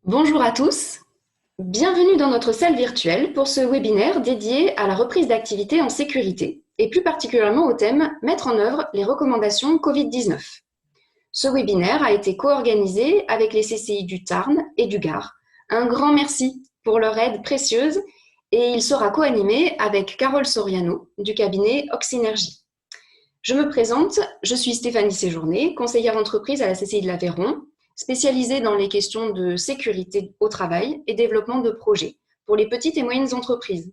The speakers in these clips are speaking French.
Bonjour à tous, bienvenue dans notre salle virtuelle pour ce webinaire dédié à la reprise d'activité en sécurité et plus particulièrement au thème « Mettre en œuvre les recommandations Covid-19 ». Ce webinaire a été co-organisé avec les CCI du Tarn et du Gard. Un grand merci pour leur aide précieuse et il sera co-animé avec Carole Soriano du cabinet Oxynergie. Je me présente, je suis Stéphanie Séjourné, conseillère entreprise à la CCI de l'Aveyron, spécialisée dans les questions de sécurité au travail et développement de projets pour les petites et moyennes entreprises.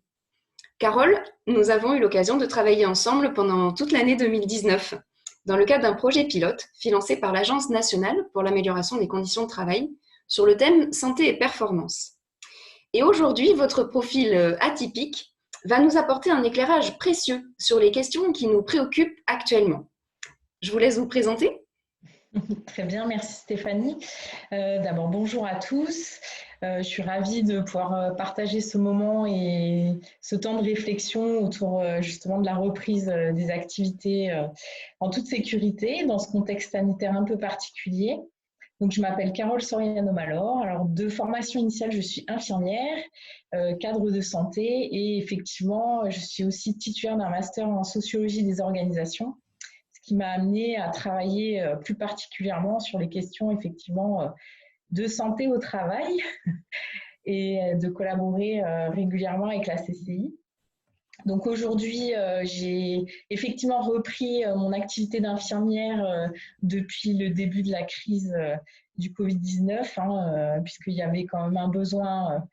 Carole, nous avons eu l'occasion de travailler ensemble pendant toute l'année 2019 dans le cadre d'un projet pilote financé par l'Agence nationale pour l'amélioration des conditions de travail sur le thème santé et performance. Et aujourd'hui, votre profil atypique va nous apporter un éclairage précieux sur les questions qui nous préoccupent actuellement. Je vous laisse vous présenter. Très bien, merci Stéphanie. D'abord, bonjour à tous. Je suis ravie de pouvoir partager ce moment et ce temps de réflexion autour justement de la reprise des activités en toute sécurité dans ce contexte sanitaire un peu particulier. Donc, je m'appelle Carole Soriano-Malor. Alors, de formation initiale, je suis infirmière, cadre de santé et effectivement, je suis aussi titulaire d'un master en sociologie des organisations, qui m'a amenée à travailler plus particulièrement sur les questions effectivement de santé au travail et de collaborer régulièrement avec la CCI. Donc aujourd'hui, j'ai effectivement repris mon activité d'infirmière depuis le début de la crise du Covid-19, puisqu'il y avait quand même un besoin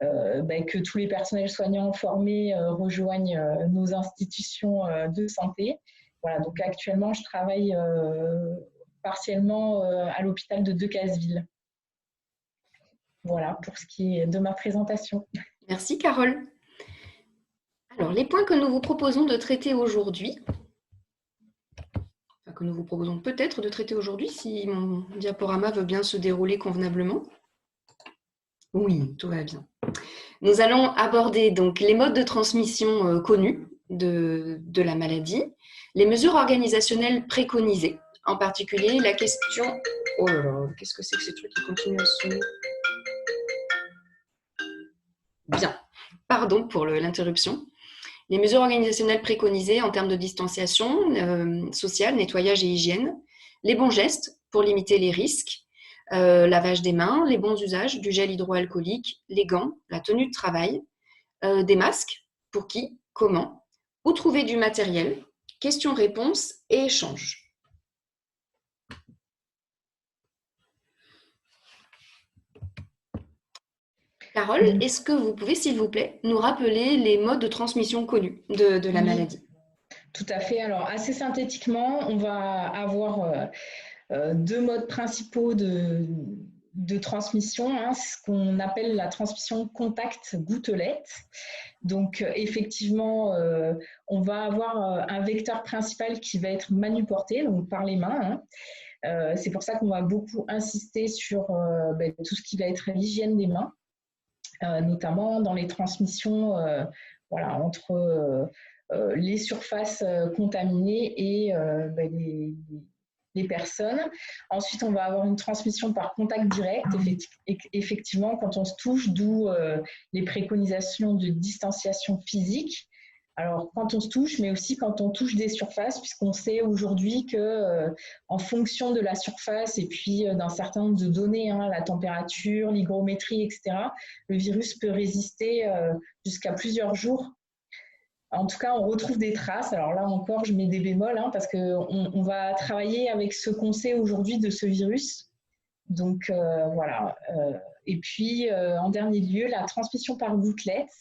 que tous les personnels soignants formés rejoignent nos institutions de santé. Voilà, donc actuellement, je travaille partiellement à l'hôpital de Decazeville. Voilà pour ce qui est de ma présentation. Merci Carole. Alors, les points que nous vous proposons de traiter aujourd'hui, que nous vous proposons peut-être de traiter aujourd'hui, si mon diaporama veut bien se dérouler convenablement. Oui, tout va bien. Nous allons aborder donc les modes de transmission connus de la maladie, les mesures organisationnelles préconisées, en particulier la question... Oh là là, qu'est-ce que c'est que ces trucs qui continuent à sonner? Bien, pardon pour l'interruption. Les mesures organisationnelles préconisées en termes de distanciation sociale, nettoyage et hygiène, les bons gestes pour limiter les risques, lavage des mains, les bons usages du gel hydroalcoolique, les gants, la tenue de travail, des masques, pour qui, comment, où trouver du matériel, questions-réponses et échanges. Carole, est-ce que vous pouvez, s'il vous plaît, nous rappeler les modes de transmission connus de la maladie? Tout à fait. Alors, assez synthétiquement, on va avoir deux modes principaux de transmission, ce qu'on appelle la transmission contact-gouttelette. Donc, effectivement, on va avoir un vecteur principal qui va être manuporté, donc par les mains. C'est pour ça qu'on va beaucoup insister sur tout ce qui va être l'hygiène des mains, notamment dans les transmissions entre les surfaces contaminées et les personnes. Ensuite, on va avoir une transmission par contact direct, effectivement, quand on se touche, d'où les préconisations de distanciation physique. Alors, quand on se touche, mais aussi quand on touche des surfaces, puisqu'on sait aujourd'hui que, en fonction de la surface et puis d'un certain nombre de données, la température, l'hygrométrie, etc., le virus peut résister jusqu'à plusieurs jours. En tout cas, on retrouve des traces. Alors là encore, je mets des bémols parce qu'on va travailler avec ce qu'on sait aujourd'hui de ce virus. Donc voilà. Et puis, en dernier lieu, la transmission par gouttelette.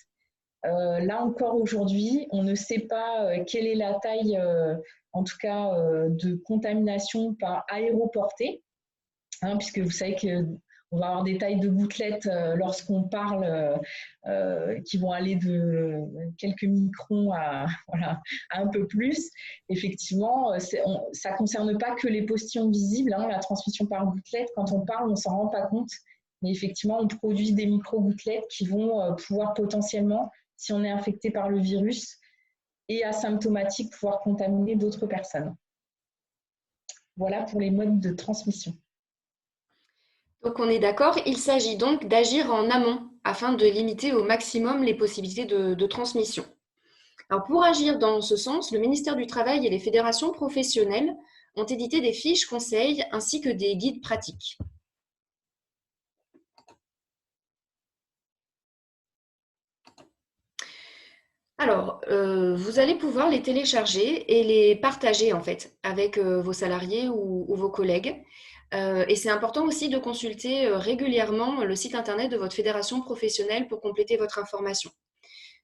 Là encore aujourd'hui, on ne sait pas quelle est la taille, en tout cas, de contamination par aéroportée, puisque vous savez qu'on va avoir des tailles de gouttelettes lorsqu'on parle qui vont aller de quelques microns à un peu plus. Effectivement, ça ne concerne pas que les postillons visibles, la transmission par gouttelette. Quand on parle, on ne s'en rend pas compte. Mais effectivement, on produit des micro-gouttelettes qui vont pouvoir potentiellement, si on est infecté par le virus et asymptomatique, pouvoir contaminer d'autres personnes. Voilà pour les modes de transmission. Donc on est d'accord, il s'agit donc d'agir en amont afin de limiter au maximum les possibilités de transmission. Alors pour agir dans ce sens, le ministère du Travail et les fédérations professionnelles ont édité des fiches conseils ainsi que des guides pratiques. Alors, vous allez pouvoir les télécharger et les partager en fait avec vos salariés ou vos collègues. Et c'est important aussi de consulter régulièrement le site internet de votre fédération professionnelle pour compléter votre information.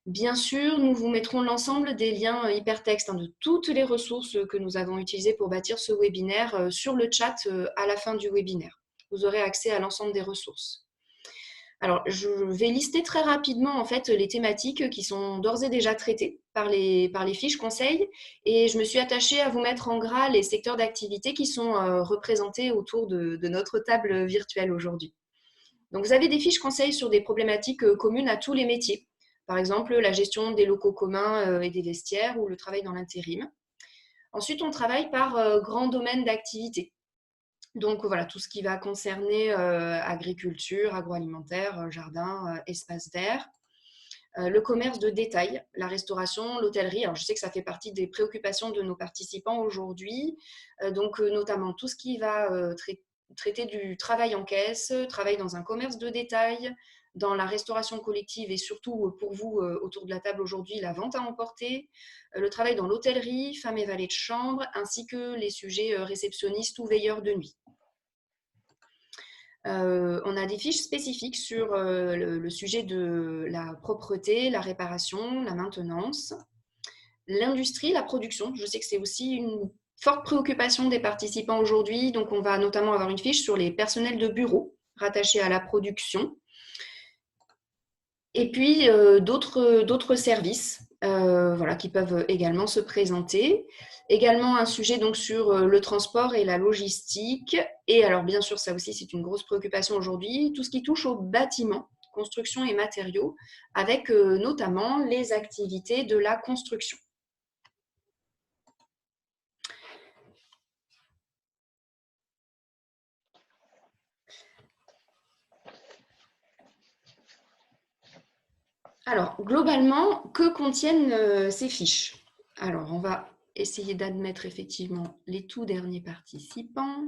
Bien sûr, nous vous mettrons l'ensemble des liens hypertextes de toutes les ressources que nous avons utilisées pour bâtir ce webinaire sur le chat à la fin du webinaire. Vous aurez accès à l'ensemble des ressources. Alors, je vais lister très rapidement en fait les thématiques qui sont d'ores et déjà traitées par les fiches conseils, et je me suis attachée à vous mettre en gras les secteurs d'activité qui sont représentés autour de notre table virtuelle aujourd'hui. Donc, vous avez des fiches conseils sur des problématiques communes à tous les métiers. Par exemple, la gestion des locaux communs et des vestiaires ou le travail dans l'intérim. Ensuite, on travaille par grands domaines d'activité. Donc voilà, tout ce qui va concerner agriculture, agroalimentaire, jardin, espace vert. Le commerce de détail, la restauration, l'hôtellerie. Alors je sais que ça fait partie des préoccupations de nos participants aujourd'hui. Donc notamment tout ce qui va traiter du travail en caisse, travail dans un commerce de détail, dans la restauration collective et surtout pour vous autour de la table aujourd'hui, la vente à emporter, le travail dans l'hôtellerie, femmes et valets de chambre, ainsi que les sujets réceptionnistes ou veilleurs de nuit. On a des fiches spécifiques sur le sujet de la propreté, la réparation, la maintenance, l'industrie, la production. Je sais que c'est aussi une forte préoccupation des participants aujourd'hui. Donc, on va notamment avoir une fiche sur les personnels de bureau rattachés à la production. Et puis, d'autres services voilà, qui peuvent également se présenter. Également un sujet donc, sur le transport et la logistique. Et alors, bien sûr, ça aussi, c'est une grosse préoccupation aujourd'hui, tout ce qui touche aux bâtiments, construction et matériaux, avec notamment les activités de la construction. Alors, globalement, que contiennent ces fiches? Alors, on va essayer d'admettre effectivement les tout derniers participants.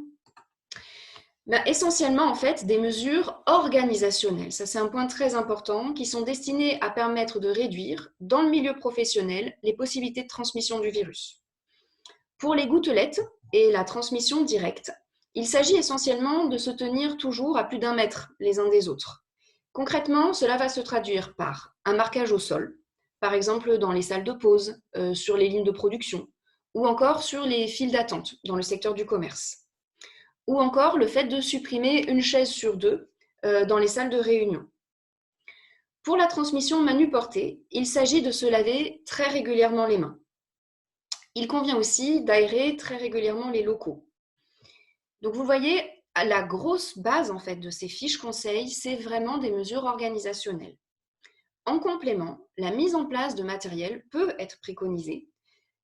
Essentiellement, en fait, des mesures organisationnelles. Ça, c'est un point très important, qui sont destinées à permettre de réduire, dans le milieu professionnel, les possibilités de transmission du virus. Pour les gouttelettes et la transmission directe, il s'agit essentiellement de se tenir toujours à plus d'1 mètre les uns des autres. Concrètement, cela va se traduire par un marquage au sol, par exemple dans les salles de pause, sur les lignes de production, ou encore sur les files d'attente dans le secteur du commerce. Ou encore le fait de supprimer une chaise sur 2 dans les salles de réunion. Pour la transmission manu-portée, il s'agit de se laver très régulièrement les mains. Il convient aussi d'aérer très régulièrement les locaux. Donc vous voyez, la grosse base en fait de ces fiches conseils, c'est vraiment des mesures organisationnelles. En complément, la mise en place de matériel peut être préconisée.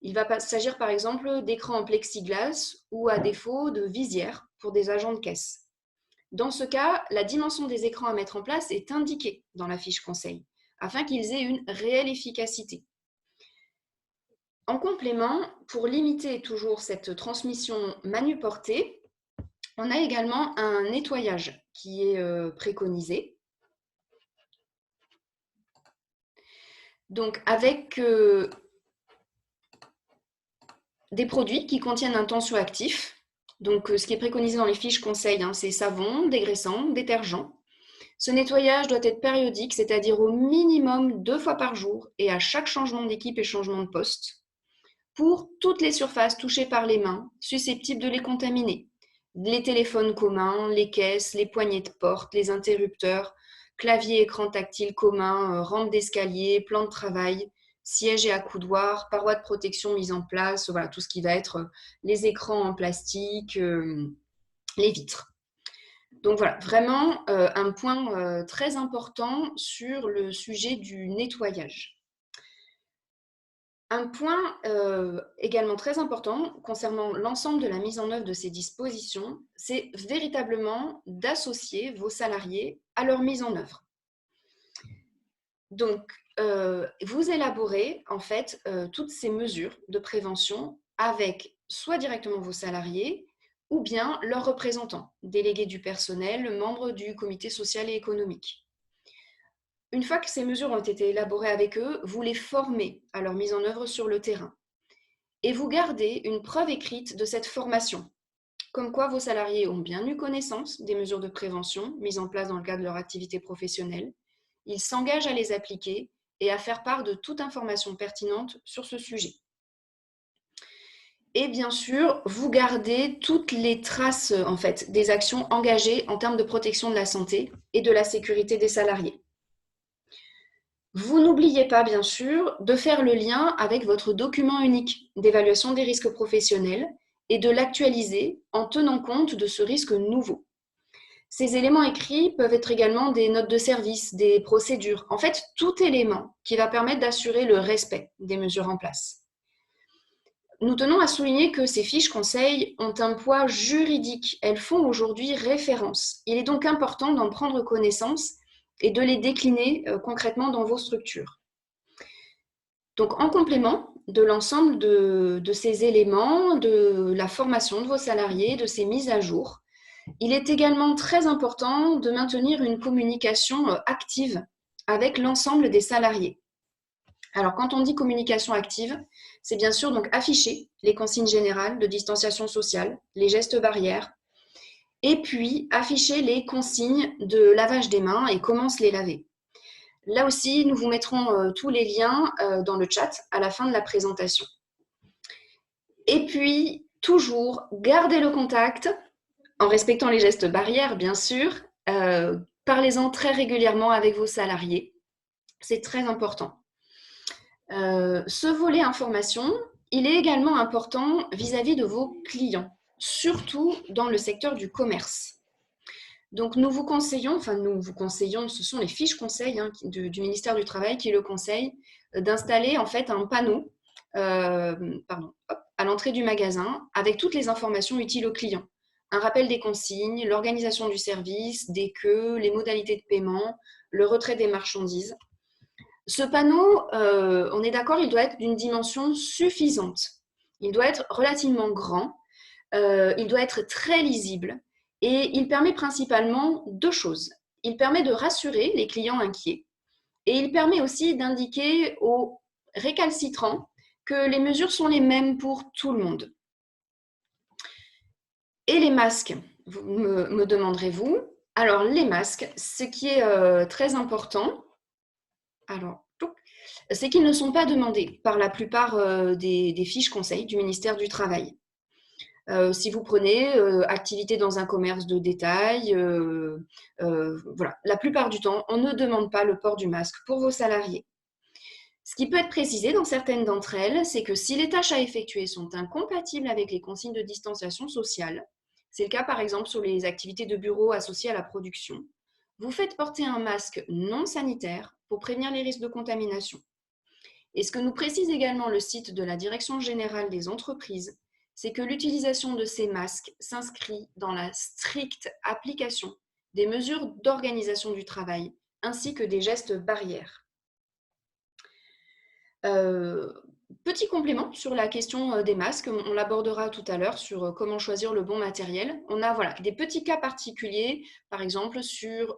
Il va s'agir par exemple d'écrans en plexiglas ou à défaut de visières pour des agents de caisse. Dans ce cas, la dimension des écrans à mettre en place est indiquée dans la fiche conseil afin qu'ils aient une réelle efficacité. En complément, pour limiter toujours cette transmission manu-portée, on a également un nettoyage qui est préconisé. Donc, avec des produits qui contiennent un tensioactif. Donc, ce qui est préconisé dans les fiches conseils, c'est savon, dégraissant, détergent. Ce nettoyage doit être périodique, c'est-à-dire au minimum 2 fois par jour et à chaque changement d'équipe et changement de poste, pour toutes les surfaces touchées par les mains, susceptibles de les contaminer. Les téléphones communs, les caisses, les poignées de porte, les interrupteurs, clavier, écran tactile commun, rampe d'escalier, plan de travail, sièges et accoudoirs, parois de protection mises en place, voilà, tout ce qui va être les écrans en plastique, les vitres. Donc voilà, vraiment un point très important sur le sujet du nettoyage. Un point également très important concernant l'ensemble de la mise en œuvre de ces dispositions, c'est véritablement d'associer vos salariés à leur mise en œuvre. Donc, vous élaborez en fait toutes ces mesures de prévention avec soit directement vos salariés ou bien leurs représentants, délégués du personnel, membres du comité social et économique. Une fois que ces mesures ont été élaborées avec eux, vous les formez à leur mise en œuvre sur le terrain. Et vous gardez une preuve écrite de cette formation, comme quoi vos salariés ont bien eu connaissance des mesures de prévention mises en place dans le cadre de leur activité professionnelle. Ils s'engagent à les appliquer et à faire part de toute information pertinente sur ce sujet. Et bien sûr, vous gardez toutes les traces en fait, des actions engagées en termes de protection de la santé et de la sécurité des salariés. Vous n'oubliez pas, bien sûr, de faire le lien avec votre document unique d'évaluation des risques professionnels et de l'actualiser en tenant compte de ce risque nouveau. Ces éléments écrits peuvent être également des notes de service, des procédures, en fait, tout élément qui va permettre d'assurer le respect des mesures en place. Nous tenons à souligner que ces fiches conseils ont un poids juridique. Elles font aujourd'hui référence. Il est donc important d'en prendre connaissance et de les décliner concrètement dans vos structures. Donc, en complément de l'ensemble de ces éléments, de la formation de vos salariés, de ces mises à jour, il est également très important de maintenir une communication active avec l'ensemble des salariés. Alors, quand on dit communication active, c'est bien sûr donc afficher les consignes générales de distanciation sociale, les gestes barrières, et puis afficher les consignes de lavage des mains et comment se les laver. Là aussi, nous vous mettrons tous les liens dans le chat à la fin de la présentation. Et puis, toujours, gardez le contact en respectant les gestes barrières, bien sûr. Parlez-en très régulièrement avec vos salariés. C'est très important. Ce volet information, il est également important vis-à-vis de vos clients, surtout dans le secteur du commerce. Donc, nous vous conseillons, ce sont les fiches conseils du ministère du Travail qui le conseillent, d'installer en fait un panneau à l'entrée du magasin avec toutes les informations utiles aux clients. Un rappel des consignes, l'organisation du service, des queues, les modalités de paiement, le retrait des marchandises. Ce panneau, on est d'accord, il doit être d'une dimension suffisante. Il doit être relativement grand, il doit être très lisible et il permet principalement deux choses. Il permet de rassurer les clients inquiets et il permet aussi d'indiquer aux récalcitrants que les mesures sont les mêmes pour tout le monde. Et les masques, vous me demanderez-vous. Alors, les masques, ce qui est très important, c'est qu'ils ne sont pas demandés par la plupart des fiches conseils du ministère du Travail. Si vous prenez activité dans un commerce de détail, voilà, la plupart du temps, on ne demande pas le port du masque pour vos salariés. Ce qui peut être précisé dans certaines d'entre elles, c'est que si les tâches à effectuer sont incompatibles avec les consignes de distanciation sociale, c'est le cas par exemple sur les activités de bureau associées à la production, vous faites porter un masque non sanitaire pour prévenir les risques de contamination. Et ce que nous précise également le site de la Direction générale des entreprises, c'est que l'utilisation de ces masques s'inscrit dans la stricte application des mesures d'organisation du travail ainsi que des gestes barrières. Petit complément sur la question des masques, on l'abordera tout à l'heure sur comment choisir le bon matériel. On a des petits cas particuliers, par exemple sur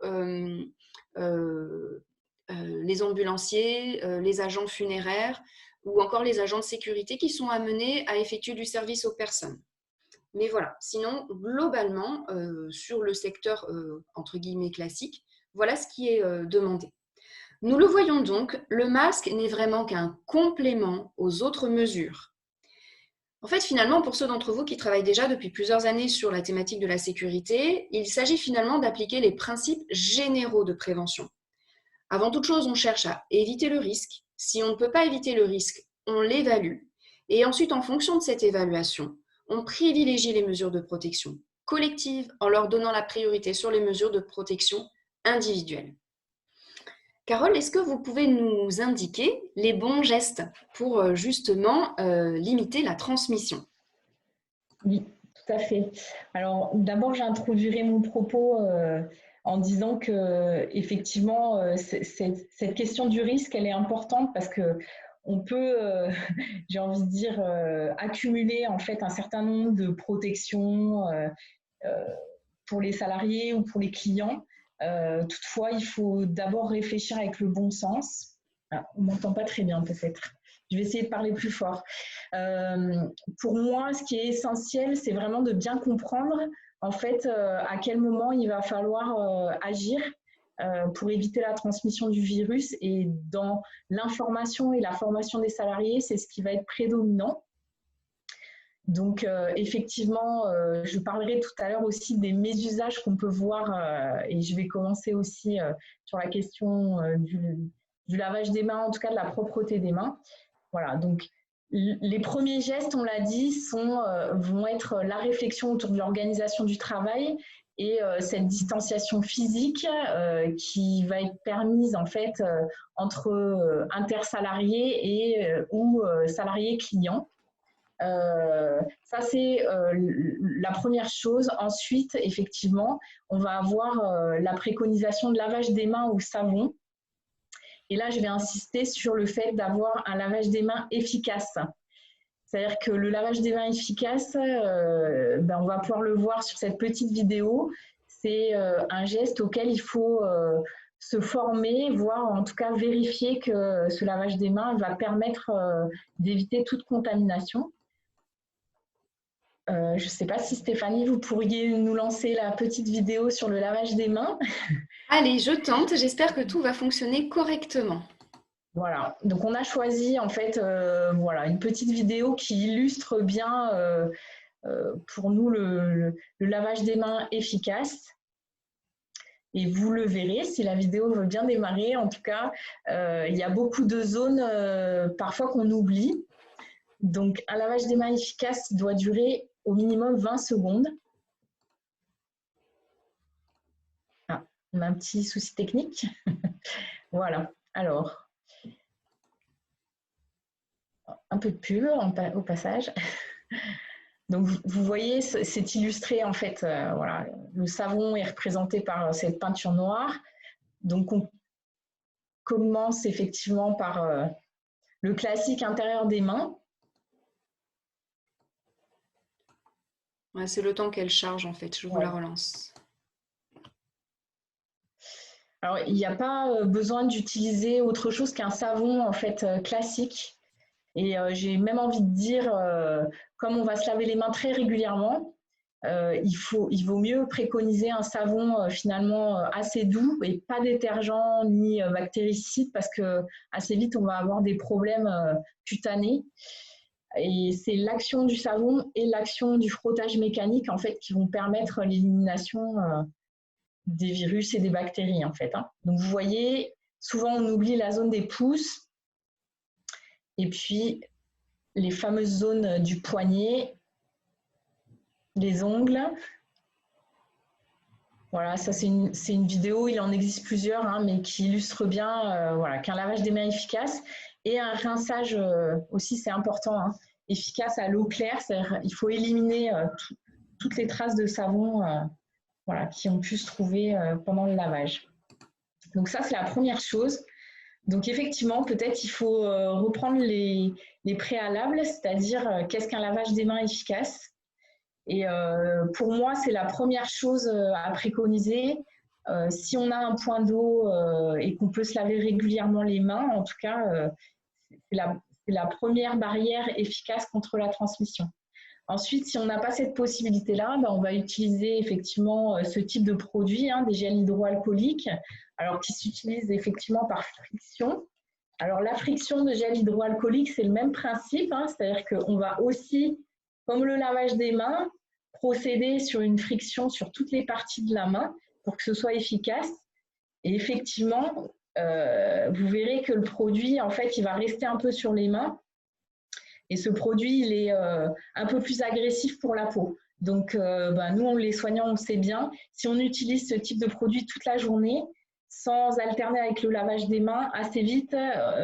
les ambulanciers, les agents funéraires ou encore les agents de sécurité qui sont amenés à effectuer du service aux personnes. Mais voilà, sinon, globalement, sur le secteur entre guillemets classique, voilà ce qui est demandé. Nous le voyons donc, le masque n'est vraiment qu'un complément aux autres mesures. En fait, finalement, pour ceux d'entre vous qui travaillent déjà depuis plusieurs années sur la thématique de la sécurité, il s'agit finalement d'appliquer les principes généraux de prévention. Avant toute chose, on cherche à éviter le risque. Si on ne peut pas éviter le risque, on l'évalue. Et ensuite, en fonction de cette évaluation, on privilégie les mesures de protection collective en leur donnant la priorité sur les mesures de protection individuelle. Carole, est-ce que vous pouvez nous indiquer les bons gestes pour justement limiter la transmission? Oui, tout à fait. Alors, d'abord, j'introduirai mon propos en disant que, effectivement, cette question du risque, elle est importante parce que on peut, j'ai envie de dire, accumuler en fait un certain nombre de protections euh, pour les salariés ou pour les clients. Toutefois, il faut d'abord réfléchir avec le bon sens. Ah, on m'entend pas très bien peut-être. Je vais essayer de parler plus fort. Pour moi, ce qui est essentiel, c'est vraiment de bien comprendre en fait à quel moment il va falloir agir pour éviter la transmission du virus. Et dans l'information et la formation des salariés, c'est ce qui va être prédominant. Donc, effectivement, je parlerai tout à l'heure aussi des mésusages qu'on peut voir et je vais commencer aussi sur la question du lavage des mains, en tout cas de la propreté des mains. Voilà, donc les premiers gestes, on l'a dit, vont être la réflexion autour de l'organisation du travail et cette distanciation physique qui va être permise en fait entre intersalariés et ou salariés clients. Ça, c'est la première chose. Ensuite, effectivement, on va avoir la préconisation de lavage des mains au savon. Et là, je vais insister sur le fait d'avoir un lavage des mains efficace. C'est-à-dire que le lavage des mains efficace, on va pouvoir le voir sur cette petite vidéo. C'est un geste auquel il faut se former, voire en tout cas vérifier que ce lavage des mains va permettre d'éviter toute contamination. Je ne sais pas si Stéphanie, vous pourriez nous lancer la petite vidéo sur le lavage des mains. Allez, je tente. J'espère que tout va fonctionner correctement. Voilà, donc on a choisi en fait voilà, une petite vidéo qui illustre bien pour nous le lavage des mains efficace. Et vous le verrez si la vidéo veut bien démarrer. En tout cas, il y a beaucoup de zones parfois qu'on oublie. Donc un lavage des mains efficace doit durer au minimum 20 secondes. Ah, on a un petit souci technique. Voilà, alors, un peu de pub au passage. Donc, vous voyez, c'est illustré en fait, voilà, le savon est représenté par cette peinture noire. Donc, on commence effectivement par le classique intérieur des mains. Ouais, c'est le temps qu'elle charge en fait. Je vous la relance. Alors, il n'y a pas besoin d'utiliser autre chose qu'un savon en fait classique. Et j'ai même envie de dire, comme on va se laver les mains très régulièrement, il vaut mieux préconiser un savon finalement assez doux et pas détergent ni bactéricide parce que assez vite on va avoir des problèmes cutanés. Et c'est l'action du savon et l'action du frottage mécanique en fait qui vont permettre l'élimination des virus et des bactéries en fait. Donc vous voyez, souvent on oublie la zone des pouces et puis les fameuses zones du poignet, les ongles. Voilà, ça c'est une vidéo, il en existe plusieurs, mais qui illustre bien voilà, qu'un lavage des mains efficace et un rinçage aussi, c'est important, efficace à l'eau claire, c'est-à-dire il faut éliminer toutes les traces de savon voilà, qui ont pu se trouver pendant le lavage. Donc ça, c'est la première chose. Donc effectivement, peut-être il faut reprendre les préalables, c'est-à-dire qu'est-ce qu'un lavage des mains efficace. Et pour moi, c'est la première chose à préconiser. Si on a un point d'eau et qu'on peut se laver régulièrement les mains, en tout cas, c'est la première barrière efficace contre la transmission. Ensuite, si on n'a pas cette possibilité-là, on va utiliser effectivement ce type de produit, des gels hydroalcooliques, alors qui s'utilisent effectivement par friction. Alors la friction de gel hydroalcoolique, c'est le même principe, c'est-à-dire qu'on va aussi, comme le lavage des mains, procéder sur une friction sur toutes les parties de la main pour que ce soit efficace. Et effectivement, vous verrez que le produit, en fait, il va rester un peu sur les mains. Et ce produit, il est un peu plus agressif pour la peau. Donc, nous, les soignants, on le sait bien. Si on utilise ce type de produit toute la journée, sans alterner avec le lavage des mains, assez vite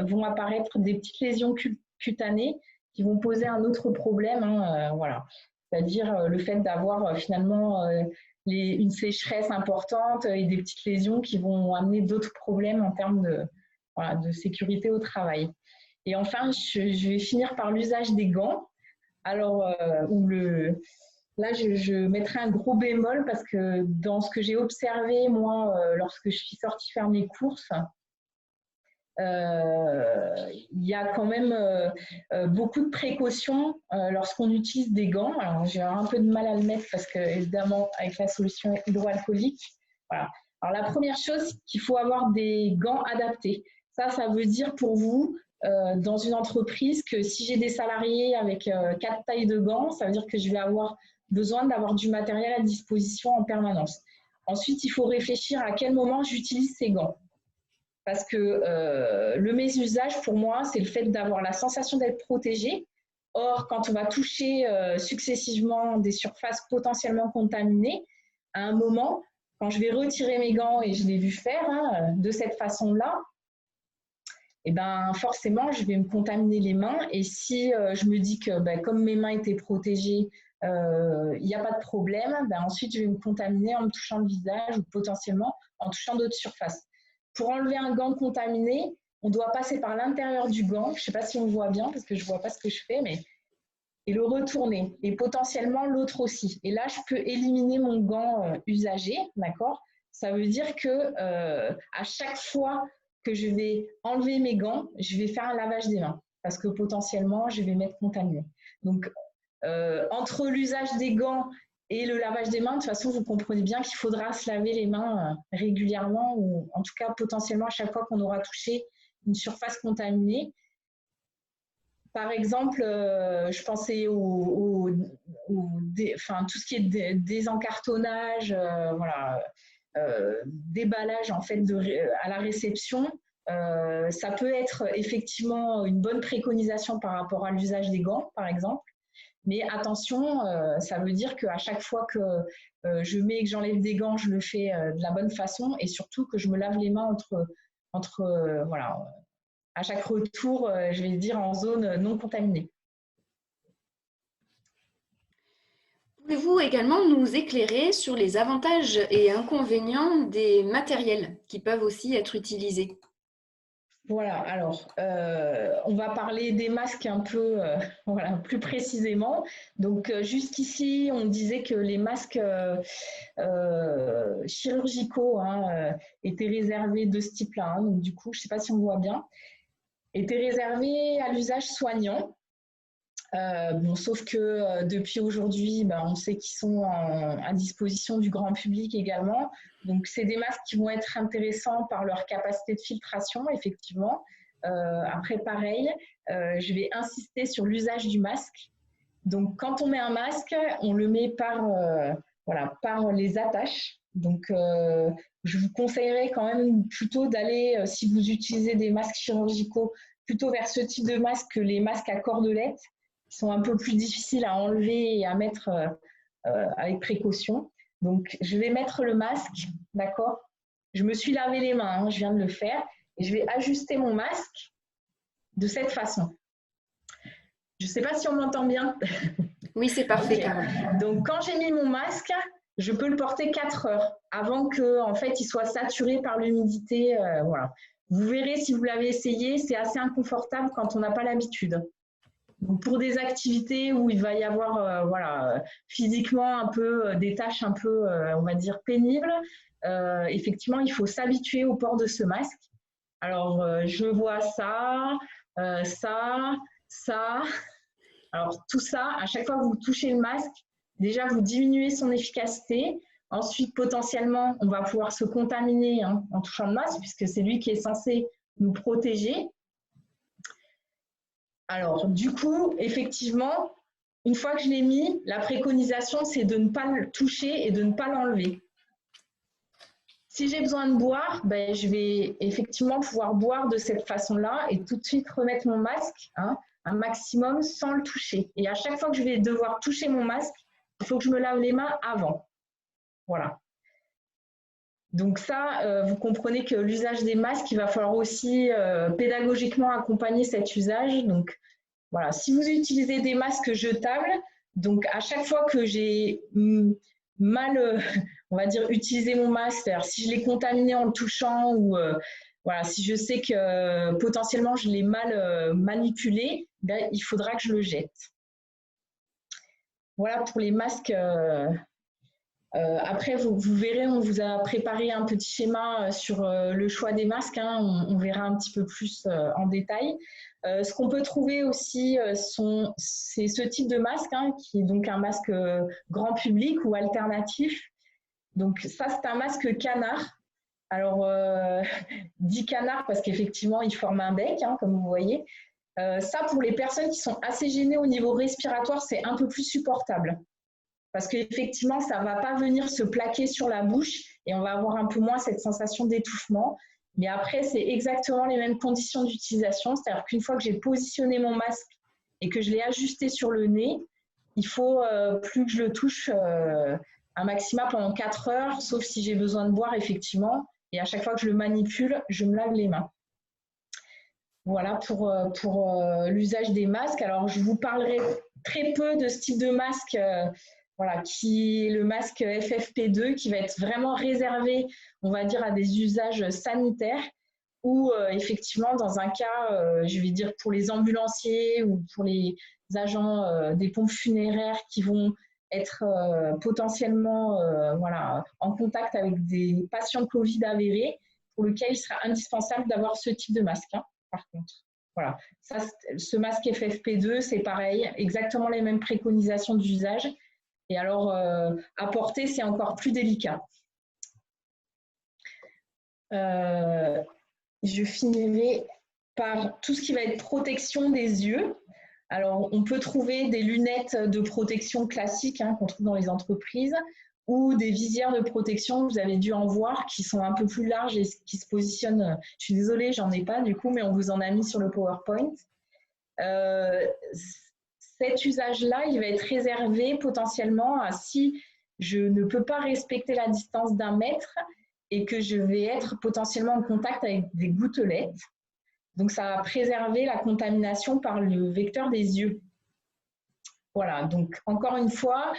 vont apparaître des petites lésions cutanées qui vont poser un autre problème. Voilà. C'est-à-dire le fait d'avoir finalement une sécheresse importante et des petites lésions qui vont amener d'autres problèmes en termes de sécurité au travail. Et enfin, je vais finir par l'usage des gants. Alors, là, je mettrai un gros bémol parce que dans ce que j'ai observé, moi, lorsque je suis sortie faire mes courses, il y a quand même beaucoup de précautions lorsqu'on utilise des gants. Alors, j'ai un peu de mal à le mettre parce que, évidemment, avec la solution hydroalcoolique, voilà. Alors, la première chose, qu'il faut avoir des gants adaptés. Ça veut dire pour vous, dans une entreprise, que si j'ai des salariés avec 4 tailles de gants, ça veut dire que je vais avoir besoin d'avoir du matériel à disposition en permanence. Ensuite, il faut réfléchir à quel moment j'utilise ces gants. Parce que le mésusage, pour moi, c'est le fait d'avoir la sensation d'être protégé. Or, quand on va toucher successivement des surfaces potentiellement contaminées, à un moment, quand je vais retirer mes gants, et je l'ai vu faire de cette façon-là, et ben forcément, je vais me contaminer les mains. Et si je me dis que comme mes mains étaient protégées, il n'y a pas de problème, ensuite, je vais me contaminer en me touchant le visage ou potentiellement en touchant d'autres surfaces. Pour enlever un gant contaminé, on doit passer par l'intérieur du gant. Je ne sais pas si on voit bien parce que je ne vois pas ce que je fais, et le retourner. Et potentiellement l'autre aussi. Et là, je peux éliminer mon gant usagé, d'accord? Ça veut dire que à chaque fois que je vais enlever mes gants, je vais faire un lavage des mains parce que potentiellement, je vais m'être contaminée. Donc, entre l'usage des gants et le lavage des mains, de toute façon, vous comprenez bien qu'il faudra se laver les mains régulièrement ou en tout cas potentiellement à chaque fois qu'on aura touché une surface contaminée. Par exemple, je pensais tout ce qui est désencartonnage, déballage en fait à la réception. Ça peut être effectivement une bonne préconisation par rapport à l'usage des gants, par exemple. Mais attention, ça veut dire qu'à chaque fois que je mets et que j'enlève des gants, je le fais de la bonne façon et surtout que je me lave les mains à chaque retour, je vais dire en zone non contaminée. Pouvez-vous également nous éclairer sur les avantages et inconvénients des matériels qui peuvent aussi être utilisés? Voilà, alors on va parler des masques un peu plus précisément. Donc jusqu'ici, on disait que les masques chirurgicaux étaient réservés de ce type-là. Donc du coup, je ne sais pas si on voit bien, étaient réservés à l'usage soignant. Sauf que depuis aujourd'hui, on sait qu'ils sont à disposition du grand public également. Donc, c'est des masques qui vont être intéressants par leur capacité de filtration, effectivement. Après, pareil, je vais insister sur l'usage du masque. Donc, quand on met un masque, on le met par les attaches. Donc, je vous conseillerais quand même plutôt d'aller, si vous utilisez des masques chirurgicaux, plutôt vers ce type de masque que les masques à cordelettes, qui sont un peu plus difficiles à enlever et à mettre avec précaution. Donc, je vais mettre le masque, d'accord? Je me suis lavé les mains, je viens de le faire, et je vais ajuster mon masque de cette façon. Je ne sais pas si on m'entend bien. Oui, c'est parfait, okay. Carole. Donc, quand j'ai mis mon masque, je peux le porter 4 heures avant qu'en fait, il soit saturé par l'humidité. Voilà. Vous verrez, si vous l'avez essayé, c'est assez inconfortable quand on n'a pas l'habitude. Donc, pour des activités où il va y avoir physiquement un peu des tâches un peu, on va dire, pénibles, effectivement, il faut s'habituer au port de ce masque. Alors, je vois ça. Alors, tout ça, à chaque fois que vous touchez le masque, déjà, vous diminuez son efficacité. Ensuite, potentiellement, on va pouvoir se contaminer en touchant le masque, puisque c'est lui qui est censé nous protéger. Alors, du coup, effectivement, une fois que je l'ai mis, la préconisation, c'est de ne pas le toucher et de ne pas l'enlever. Si j'ai besoin de boire, je vais effectivement pouvoir boire de cette façon-là et tout de suite remettre mon masque un maximum sans le toucher. Et à chaque fois que je vais devoir toucher mon masque, il faut que je me lave les mains avant. Voilà. Donc ça, vous comprenez que l'usage des masques, il va falloir aussi pédagogiquement accompagner cet usage. Donc voilà, si vous utilisez des masques jetables, donc à chaque fois que j'ai mal, on va dire, utilisé mon masque, c'est-à-dire si je l'ai contaminé en le touchant ou voilà, si je sais que potentiellement je l'ai mal manipulé, ben, il faudra que je le jette. Voilà pour les masques. Après, vous verrez, on vous a préparé un petit schéma sur le choix des masques. Hein, on verra un petit peu plus en détail. Ce qu'on peut trouver aussi, c'est ce type de masque, hein, qui est donc un masque grand public ou alternatif. Donc ça, c'est un masque canard. Alors, dit canard parce qu'effectivement, il forme un bec, hein, comme vous voyez. Ça, pour les personnes qui sont assez gênées au niveau respiratoire, c'est un peu plus supportable. Parce qu'effectivement, ça ne va pas venir se plaquer sur la bouche et on va avoir un peu moins cette sensation d'étouffement. Mais après, c'est exactement les mêmes conditions d'utilisation. C'est-à-dire qu'une fois que j'ai positionné mon masque et que je l'ai ajusté sur le nez, il faut plus que je le touche un maximum pendant 4 heures, sauf si j'ai besoin de boire, effectivement. Et à chaque fois que je le manipule, je me lave les mains. Voilà pour l'usage des masques. Alors, je vous parlerai très peu de ce type de masque, voilà, qui est le masque FFP2, qui va être vraiment réservé, on va dire, à des usages sanitaires, ou effectivement, dans un cas, je vais dire pour les ambulanciers ou pour les agents des pompes funéraires qui vont être potentiellement voilà, en contact avec des patients Covid avérés, pour lesquels il sera indispensable d'avoir ce type de masque. Hein. Par contre, voilà. Ça, ce masque FFP2, c'est pareil, exactement les mêmes préconisations d'usage. Et alors, à porter, c'est encore plus délicat. Je finirai par tout ce qui va être protection des yeux. Alors, on peut trouver des lunettes de protection classiques, hein, qu'on trouve dans les entreprises, ou des visières de protection, vous avez dû en voir, qui sont un peu plus larges et qui se positionnent. Je suis désolée, j'en ai pas du coup, mais on vous en a mis sur le PowerPoint. Cet usage-là, il va être réservé potentiellement à si je ne peux pas respecter la distance d'1 mètre et que je vais être potentiellement en contact avec des gouttelettes. Donc, ça va préserver la contamination par le vecteur des yeux. Voilà, donc encore une fois,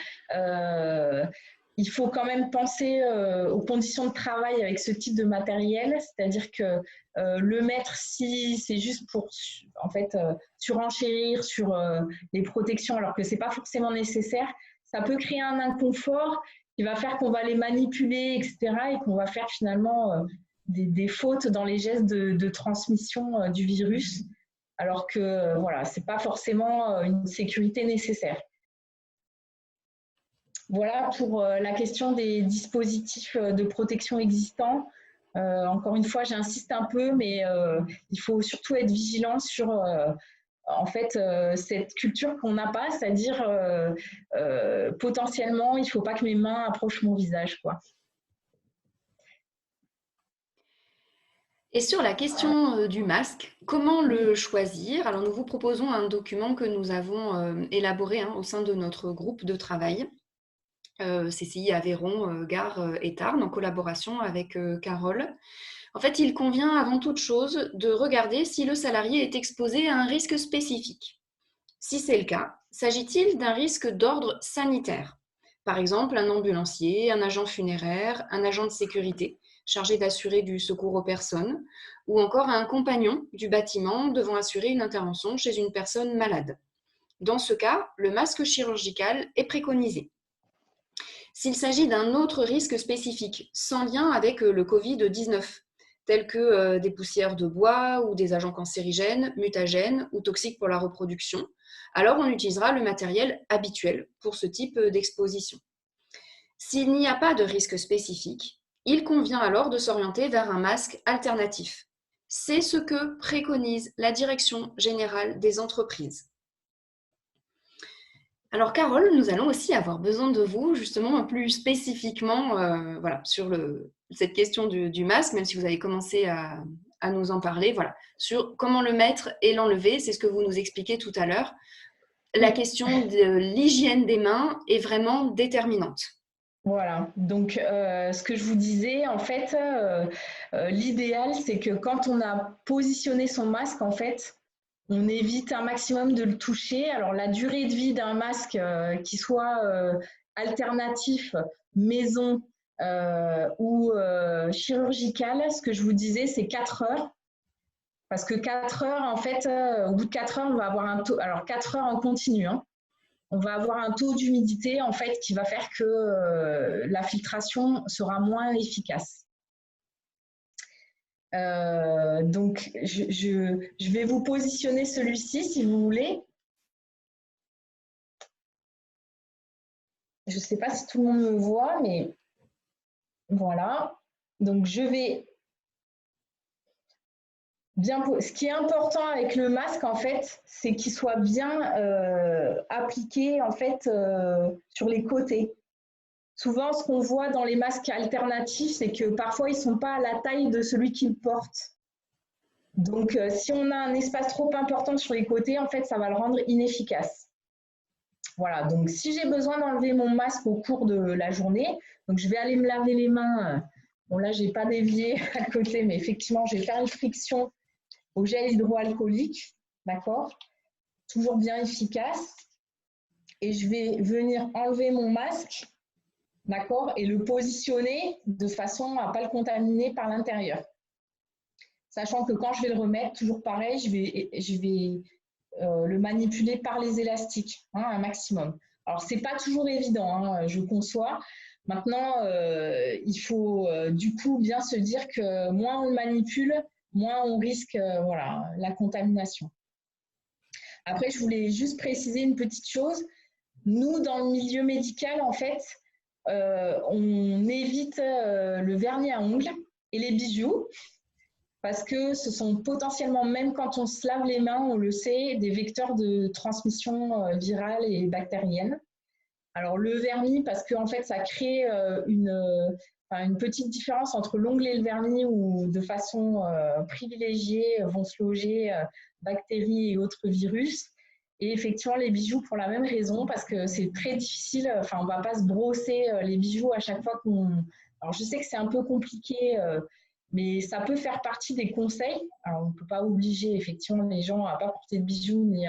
il faut quand même penser aux conditions de travail avec ce type de matériel, c'est-à-dire que le mettre, si c'est juste pour en fait, surenchérir sur les protections alors que ce n'est pas forcément nécessaire, ça peut créer un inconfort qui va faire qu'on va les manipuler, etc. et qu'on va faire finalement des fautes dans les gestes de transmission du virus, alors que voilà, ce n'est pas forcément une sécurité nécessaire. Voilà pour la question des dispositifs de protection existants. Encore une fois, j'insiste un peu, mais il faut surtout être vigilant sur en fait, cette culture qu'on n'a pas, c'est-à-dire potentiellement, il ne faut pas que mes mains approchent mon visage, quoi. Et sur la question du masque, comment le choisir? Alors, nous vous proposons un document que nous avons élaboré au sein de notre groupe de travail, CCI Aveyron, Gare et Tarn, en collaboration avec Carole. En fait, il convient avant toute chose de regarder si le salarié est exposé à un risque spécifique. Si c'est le cas, s'agit-il d'un risque d'ordre sanitaire? Par exemple, un ambulancier, un agent funéraire, un agent de sécurité chargé d'assurer du secours aux personnes, ou encore un compagnon du bâtiment devant assurer une intervention chez une personne malade. Dans ce cas, le masque chirurgical est préconisé. S'il s'agit d'un autre risque spécifique, sans lien avec le Covid-19, tels que des poussières de bois ou des agents cancérigènes, mutagènes ou toxiques pour la reproduction, alors on utilisera le matériel habituel pour ce type d'exposition. S'il n'y a pas de risque spécifique, il convient alors de s'orienter vers un masque alternatif. C'est ce que préconise la Direction générale des entreprises. Alors Carole, nous allons aussi avoir besoin de vous, justement, plus spécifiquement voilà, sur cette question du masque, même si vous avez commencé à nous en parler, voilà, sur comment le mettre et l'enlever, c'est ce que vous nous expliquez tout à l'heure. La question de l'hygiène des mains est vraiment déterminante. Voilà, donc ce que je vous disais, en fait, l'idéal, c'est que quand on a positionné son masque, en fait, on évite un maximum de le toucher. Alors, la durée de vie d'un masque qui soit alternatif, maison ou chirurgical, ce que je vous disais, c'est 4 heures. Parce que 4 heures, en fait, au bout de 4 heures, on va avoir un taux, alors 4 heures en continu, hein, on va avoir un taux d'humidité en fait qui va faire que la filtration sera moins efficace. Donc, je vais vous positionner celui-ci si vous voulez. Je ne sais pas si tout le monde me voit, mais voilà. Donc, je vais bien. Ce qui est important avec le masque, en fait, c'est qu'il soit bien appliqué en fait sur les côtés. Souvent, ce qu'on voit dans les masques alternatifs, c'est que parfois, ils ne sont pas à la taille de celui qu'ils portent. Donc, si on a un espace trop important sur les côtés, en fait, ça va le rendre inefficace. Voilà, donc si j'ai besoin d'enlever mon masque au cours de la journée, donc je vais aller me laver les mains. Bon, là, je n'ai pas d'évier à côté, mais effectivement, je vais faire une friction au gel hydroalcoolique, d'accord? Toujours bien efficace. Et je vais venir enlever mon masque, d'accord? Et le positionner de façon à ne pas le contaminer par l'intérieur. Sachant que quand je vais le remettre, toujours pareil, je vais le manipuler par les élastiques, hein, un maximum. Alors, ce n'est pas toujours évident, hein, je conçois. Maintenant, il faut du coup bien se dire que moins on le manipule, moins on risque voilà, la contamination. Après, je voulais juste préciser une petite chose. Nous, dans le milieu médical, en fait, on évite le vernis à ongles et les bijoux parce que ce sont potentiellement, même quand on se lave les mains, on le sait, des vecteurs de transmission virale et bactérienne. Alors le vernis, parce qu'en fait, ça crée une petite différence entre l'ongle et le vernis où de façon privilégiée vont se loger bactéries et autres virus. Et effectivement, les bijoux pour la même raison, parce que c'est très difficile, enfin, on ne va pas se brosser les bijoux à chaque fois qu'on... Alors, je sais que c'est un peu compliqué, mais ça peut faire partie des conseils. Alors, on ne peut pas obliger effectivement les gens à ne pas porter de bijoux ni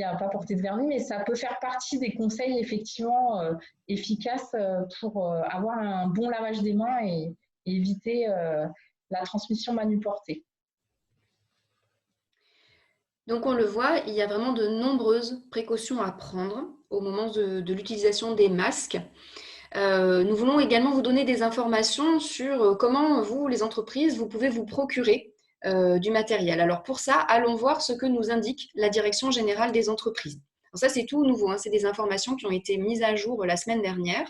à pas porter de vernis, mais ça peut faire partie des conseils effectivement efficaces pour avoir un bon lavage des mains et éviter la transmission manu-portée. Donc on le voit, il y a vraiment de nombreuses précautions à prendre au moment de l'utilisation des masques. Nous voulons également vous donner des informations sur comment vous, les entreprises, vous pouvez vous procurer du matériel. Alors pour ça, allons voir ce que nous indique la Direction générale des entreprises. Alors ça, c'est tout nouveau, hein, c'est des informations qui ont été mises à jour la semaine dernière.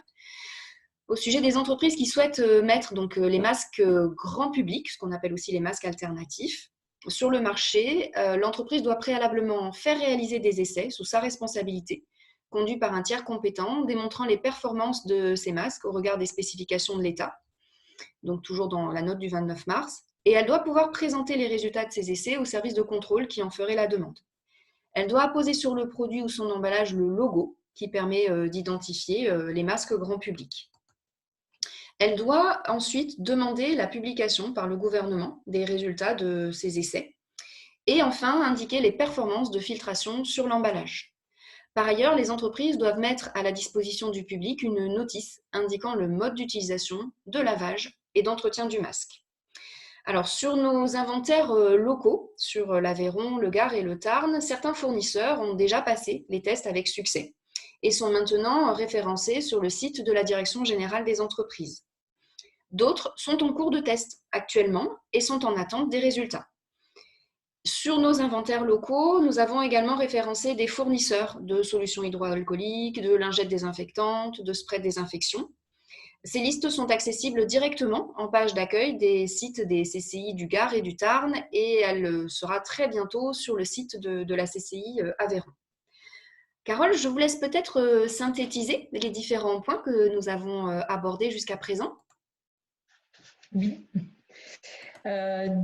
Au sujet des entreprises qui souhaitent mettre donc, les masques grand public, ce qu'on appelle aussi les masques alternatifs, sur le marché, l'entreprise doit préalablement faire réaliser des essais sous sa responsabilité, conduits par un tiers compétent, démontrant les performances de ces masques au regard des spécifications de l'État, donc toujours dans la note du 29 mars, et elle doit pouvoir présenter les résultats de ces essais au service de contrôle qui en ferait la demande. Elle doit apposer sur le produit ou son emballage le logo qui permet d'identifier les masques grand public. Elle doit ensuite demander la publication par le gouvernement des résultats de ces essais et enfin indiquer les performances de filtration sur l'emballage. Par ailleurs, les entreprises doivent mettre à la disposition du public une notice indiquant le mode d'utilisation, de lavage et d'entretien du masque. Alors, sur nos inventaires locaux, sur l'Aveyron, le Gard et le Tarn, certains fournisseurs ont déjà passé les tests avec succès et sont maintenant référencés sur le site de la Direction générale des entreprises. D'autres sont en cours de test actuellement et sont en attente des résultats. Sur nos inventaires locaux, nous avons également référencé des fournisseurs de solutions hydroalcooliques, de lingettes désinfectantes, de sprays de désinfection. Ces listes sont accessibles directement en page d'accueil des sites des CCI du Gard et du Tarn et elle sera très bientôt sur le site de la CCI Aveyron. Carole, je vous laisse peut-être synthétiser les différents points que nous avons abordés jusqu'à présent. Oui.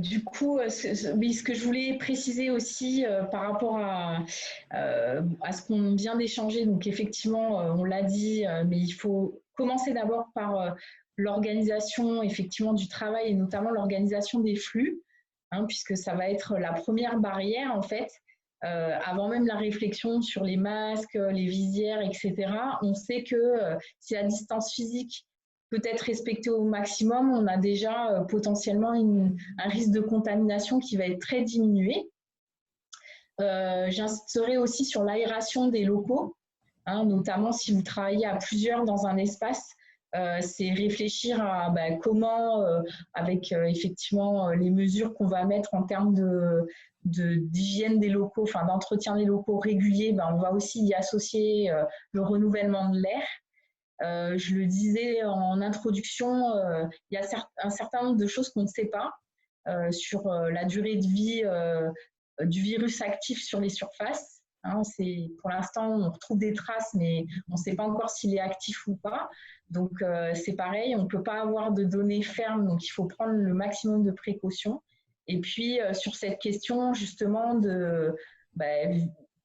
Du coup, ce que je voulais préciser aussi par rapport à ce qu'on vient d'échanger, donc effectivement, on l'a dit, mais il faut commencer d'abord par l'organisation effectivement du travail et notamment l'organisation des flux, hein, puisque ça va être la première barrière en fait. Avant même la réflexion sur les masques, les visières, etc., on sait que si la distance physique peut être respectée au maximum, on a déjà potentiellement un risque de contamination qui va être très diminué. J'insisterai aussi sur l'aération des locaux, hein, notamment si vous travaillez à plusieurs dans un espace. C'est réfléchir à comment, avec effectivement les mesures qu'on va mettre en termes d'hygiène des locaux, enfin d'entretien des locaux réguliers, on va aussi y associer le renouvellement de l'air. Je le disais en introduction, il y a un certain nombre de choses qu'on ne sait pas sur la durée de vie du virus actif sur les surfaces. Hein, pour l'instant, on retrouve des traces, mais on ne sait pas encore s'il est actif ou pas. Donc, c'est pareil, on ne peut pas avoir de données fermes, donc il faut prendre le maximum de précautions. Et puis, sur cette question, justement, de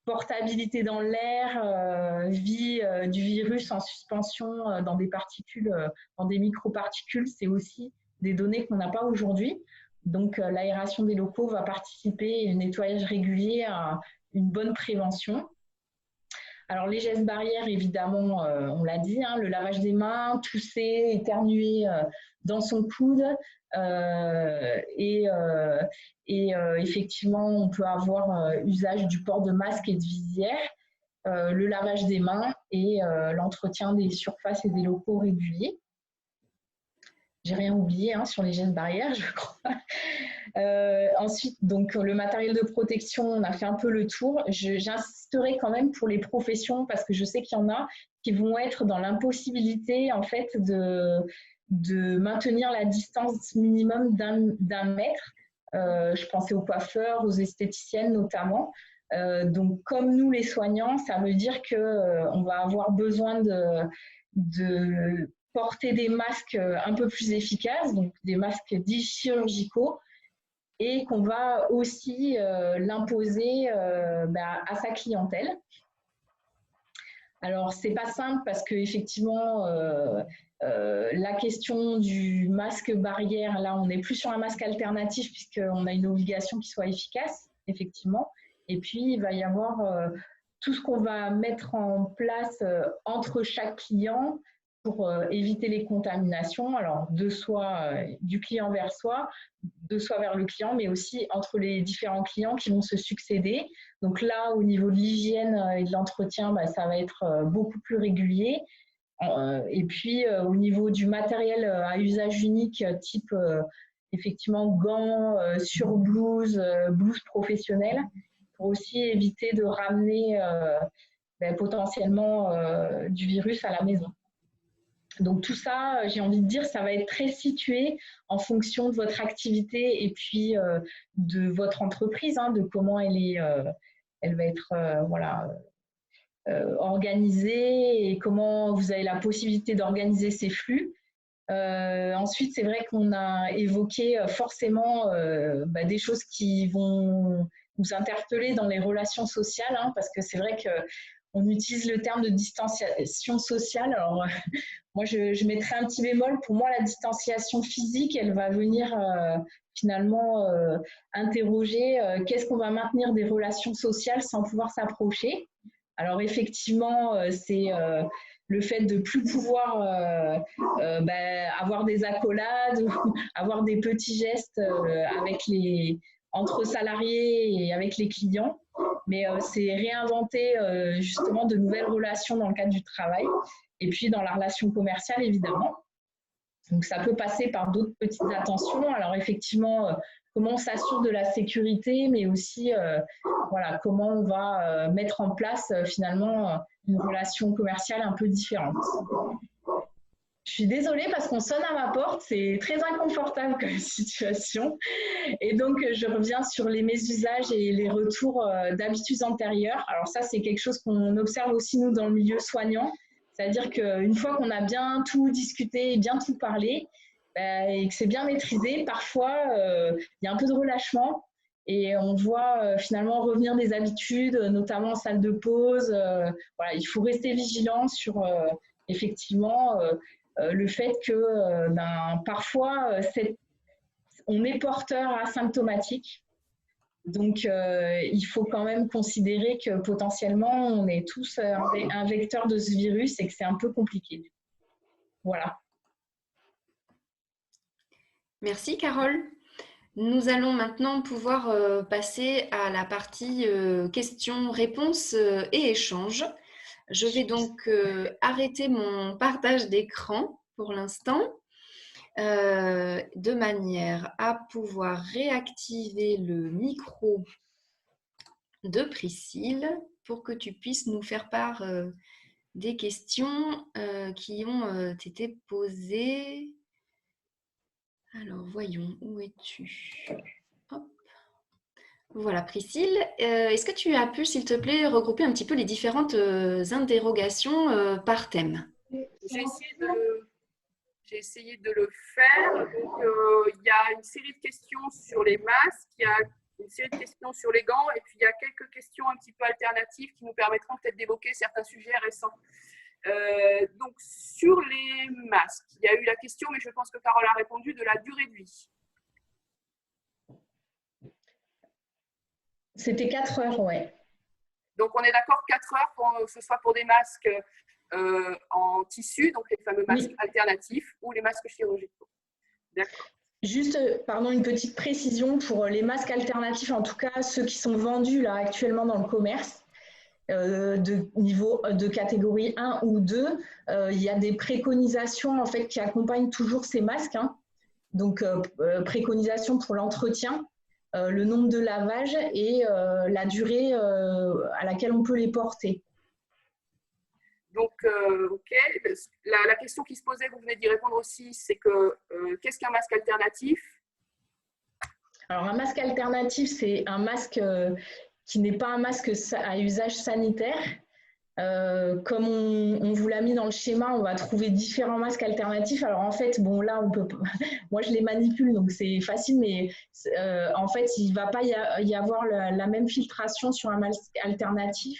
portabilité dans l'air, vie du virus en suspension dans des particules, dans des microparticules, c'est aussi des données qu'on n'a pas aujourd'hui. Donc, l'aération des locaux va participer et le nettoyage régulier à une bonne prévention. Alors, les gestes barrières, évidemment, on l'a dit, hein, le lavage des mains, tousser, éternuer dans son coude. Effectivement, on peut avoir usage du port de masque et de visière, le lavage des mains et l'entretien des surfaces et des locaux réguliers. J'ai rien oublié sur les gestes barrières, je crois. Ensuite, donc, le matériel de protection, on a fait un peu le tour. J'insisterai quand même pour les professions parce que je sais qu'il y en a qui vont être dans l'impossibilité en fait de maintenir la distance minimum d'un mètre. Je pensais aux coiffeurs, aux esthéticiennes notamment. Donc, comme nous les soignants, ça veut dire qu'on va avoir besoin de porter des masques un peu plus efficaces, donc des masques dits chirurgicaux, et qu'on va aussi l'imposer à sa clientèle. Alors, c'est pas simple parce qu'effectivement, la question du masque barrière, là, on n'est plus sur un masque alternatif puisqu'on a une obligation qui soit efficace, effectivement. Et puis, il va y avoir tout ce qu'on va mettre en place entre chaque client pour éviter les contaminations, alors du client vers soi, de soi vers le client, mais aussi entre les différents clients qui vont se succéder. Donc là, au niveau de l'hygiène et de l'entretien, ça va être beaucoup plus régulier. Et puis, au niveau du matériel à usage unique, type effectivement gants, surblouses, blouses professionnelles, pour aussi éviter de ramener potentiellement du virus à la maison. Donc tout ça, j'ai envie de dire, ça va être très situé en fonction de votre activité et puis de votre entreprise, de comment elle va être organisée et comment vous avez la possibilité d'organiser ces flux. Ensuite, c'est vrai qu'on a évoqué forcément des choses qui vont nous interpeller dans les relations sociales, parce que c'est vrai qu'on utilise le terme de distanciation sociale. Alors, moi, je mettrais un petit bémol. Pour moi, la distanciation physique, elle va venir finalement interroger qu'est-ce qu'on va maintenir des relations sociales sans pouvoir s'approcher. Alors, effectivement, c'est le fait de ne plus pouvoir avoir des accolades, ou avoir des petits gestes entre salariés et avec les clients. Mais c'est réinventer justement de nouvelles relations dans le cadre du travail. Et puis dans la relation commerciale, évidemment. Donc ça peut passer par d'autres petites attentions. Alors effectivement, comment on s'assure de la sécurité, mais aussi comment on va mettre en place finalement une relation commerciale un peu différente. Je suis désolée parce qu'on sonne à ma porte, c'est très inconfortable comme situation. Et donc, je reviens sur les mésusages et les retours d'habitudes antérieures. Alors ça, c'est quelque chose qu'on observe aussi, nous, dans le milieu soignant. C'est-à-dire qu'une fois qu'on a bien tout discuté et bien tout parlé, et que c'est bien maîtrisé, parfois, il y a un peu de relâchement et on voit finalement revenir des habitudes, notamment en salle de pause. Il faut rester vigilant sur effectivement le fait que parfois on est porteur asymptomatique. Donc, il faut quand même considérer que potentiellement, on est tous un vecteur de ce virus et que c'est un peu compliqué. Voilà. Merci, Carole. Nous allons maintenant pouvoir passer à la partie questions-réponses et échanges. Je vais donc arrêter mon partage d'écran pour l'instant, de manière à pouvoir réactiver le micro de Priscille pour que tu puisses nous faire part des questions qui ont été posées. Alors, voyons, où es-tu? Hop. Voilà, Priscille, est-ce que tu as pu, s'il te plaît, regrouper un petit peu les différentes interrogations par thème? J'ai essayé de le faire. Donc, il y a une série de questions sur les masques, il y a une série de questions sur les gants, et puis il y a quelques questions un petit peu alternatives qui nous permettront peut-être d'évoquer certains sujets récents. Donc, sur les masques, il y a eu la question, mais je pense que Carole a répondu, de la durée de vie. C'était 4 heures, ouais. Donc, on est d'accord, 4 heures, que ce soit pour des masques en tissu, donc les fameux masques alternatifs, ou les masques chirurgicaux. D'accord. Juste, pardon, une petite précision pour les masques alternatifs, en tout cas ceux qui sont vendus là actuellement dans le commerce, de catégorie 1 ou 2, il y a des préconisations en fait qui accompagnent toujours ces masques. Hein. Donc, préconisations pour l'entretien, le nombre de lavages et la durée à laquelle on peut les porter. Donc, ok. La question qui se posait, vous venez d'y répondre aussi, c'est que qu'est-ce qu'un masque alternatif? Alors, un masque alternatif, c'est un masque qui n'est pas un masque à usage sanitaire. Comme on vous l'a mis dans le schéma, on va trouver différents masques alternatifs. Alors en fait, bon là, on peut, moi je les manipule, donc c'est facile, mais en fait, il ne va pas y avoir la même filtration sur un masque alternatif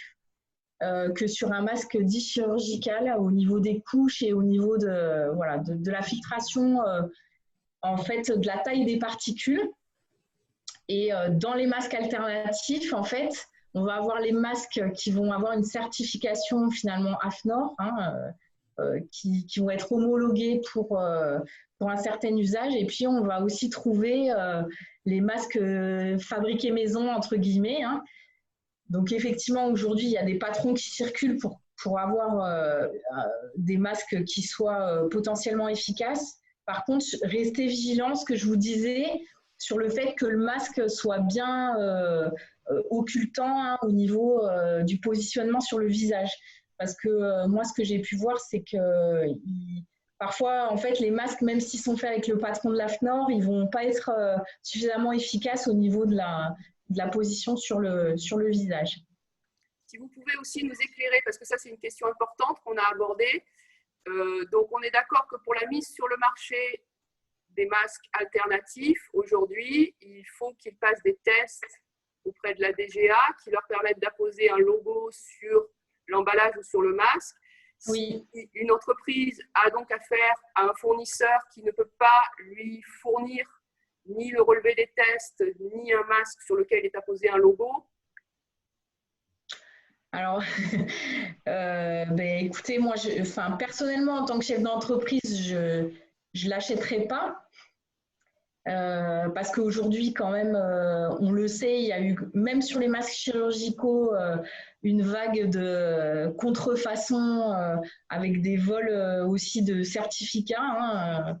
que sur un masque dit chirurgical au niveau des couches et au niveau de la filtration, en fait, de la taille des particules. Et dans les masques alternatifs, en fait, on va avoir les masques qui vont avoir une certification finalement AFNOR, qui vont être homologués pour un certain usage. Et puis, on va aussi trouver les masques fabriqués maison, entre guillemets. Hein. Donc, effectivement, aujourd'hui, il y a des patrons qui circulent pour avoir des masques qui soient potentiellement efficaces. Par contre, restez vigilants, ce que je vous disais, sur le fait que le masque soit bien occultant hein, au niveau du positionnement sur le visage. Parce que moi, ce que j'ai pu voir, c'est que parfois, en fait, les masques, même s'ils sont faits avec le patron de l'AFNOR, ils ne vont pas être suffisamment efficaces au niveau de la position sur le visage. Si vous pouvez aussi nous éclairer, parce que ça, c'est une question importante qu'on a abordée. Donc, on est d'accord que pour la mise sur le marché des masques alternatifs, aujourd'hui, il faut qu'ils passent des tests auprès de la DGA qui leur permettent d'apposer un logo sur l'emballage ou sur le masque. Oui. Si une entreprise a donc affaire à un fournisseur qui ne peut pas lui fournir ni le relevé des tests, ni un masque sur lequel est apposé un logo. Alors, écoutez, moi, personnellement, en tant que chef d'entreprise, je ne l'achèterai pas. Parce qu'aujourd'hui, quand même, on le sait, il y a eu, même sur les masques chirurgicaux, une vague de contrefaçons avec des vols aussi de certificats. Hein,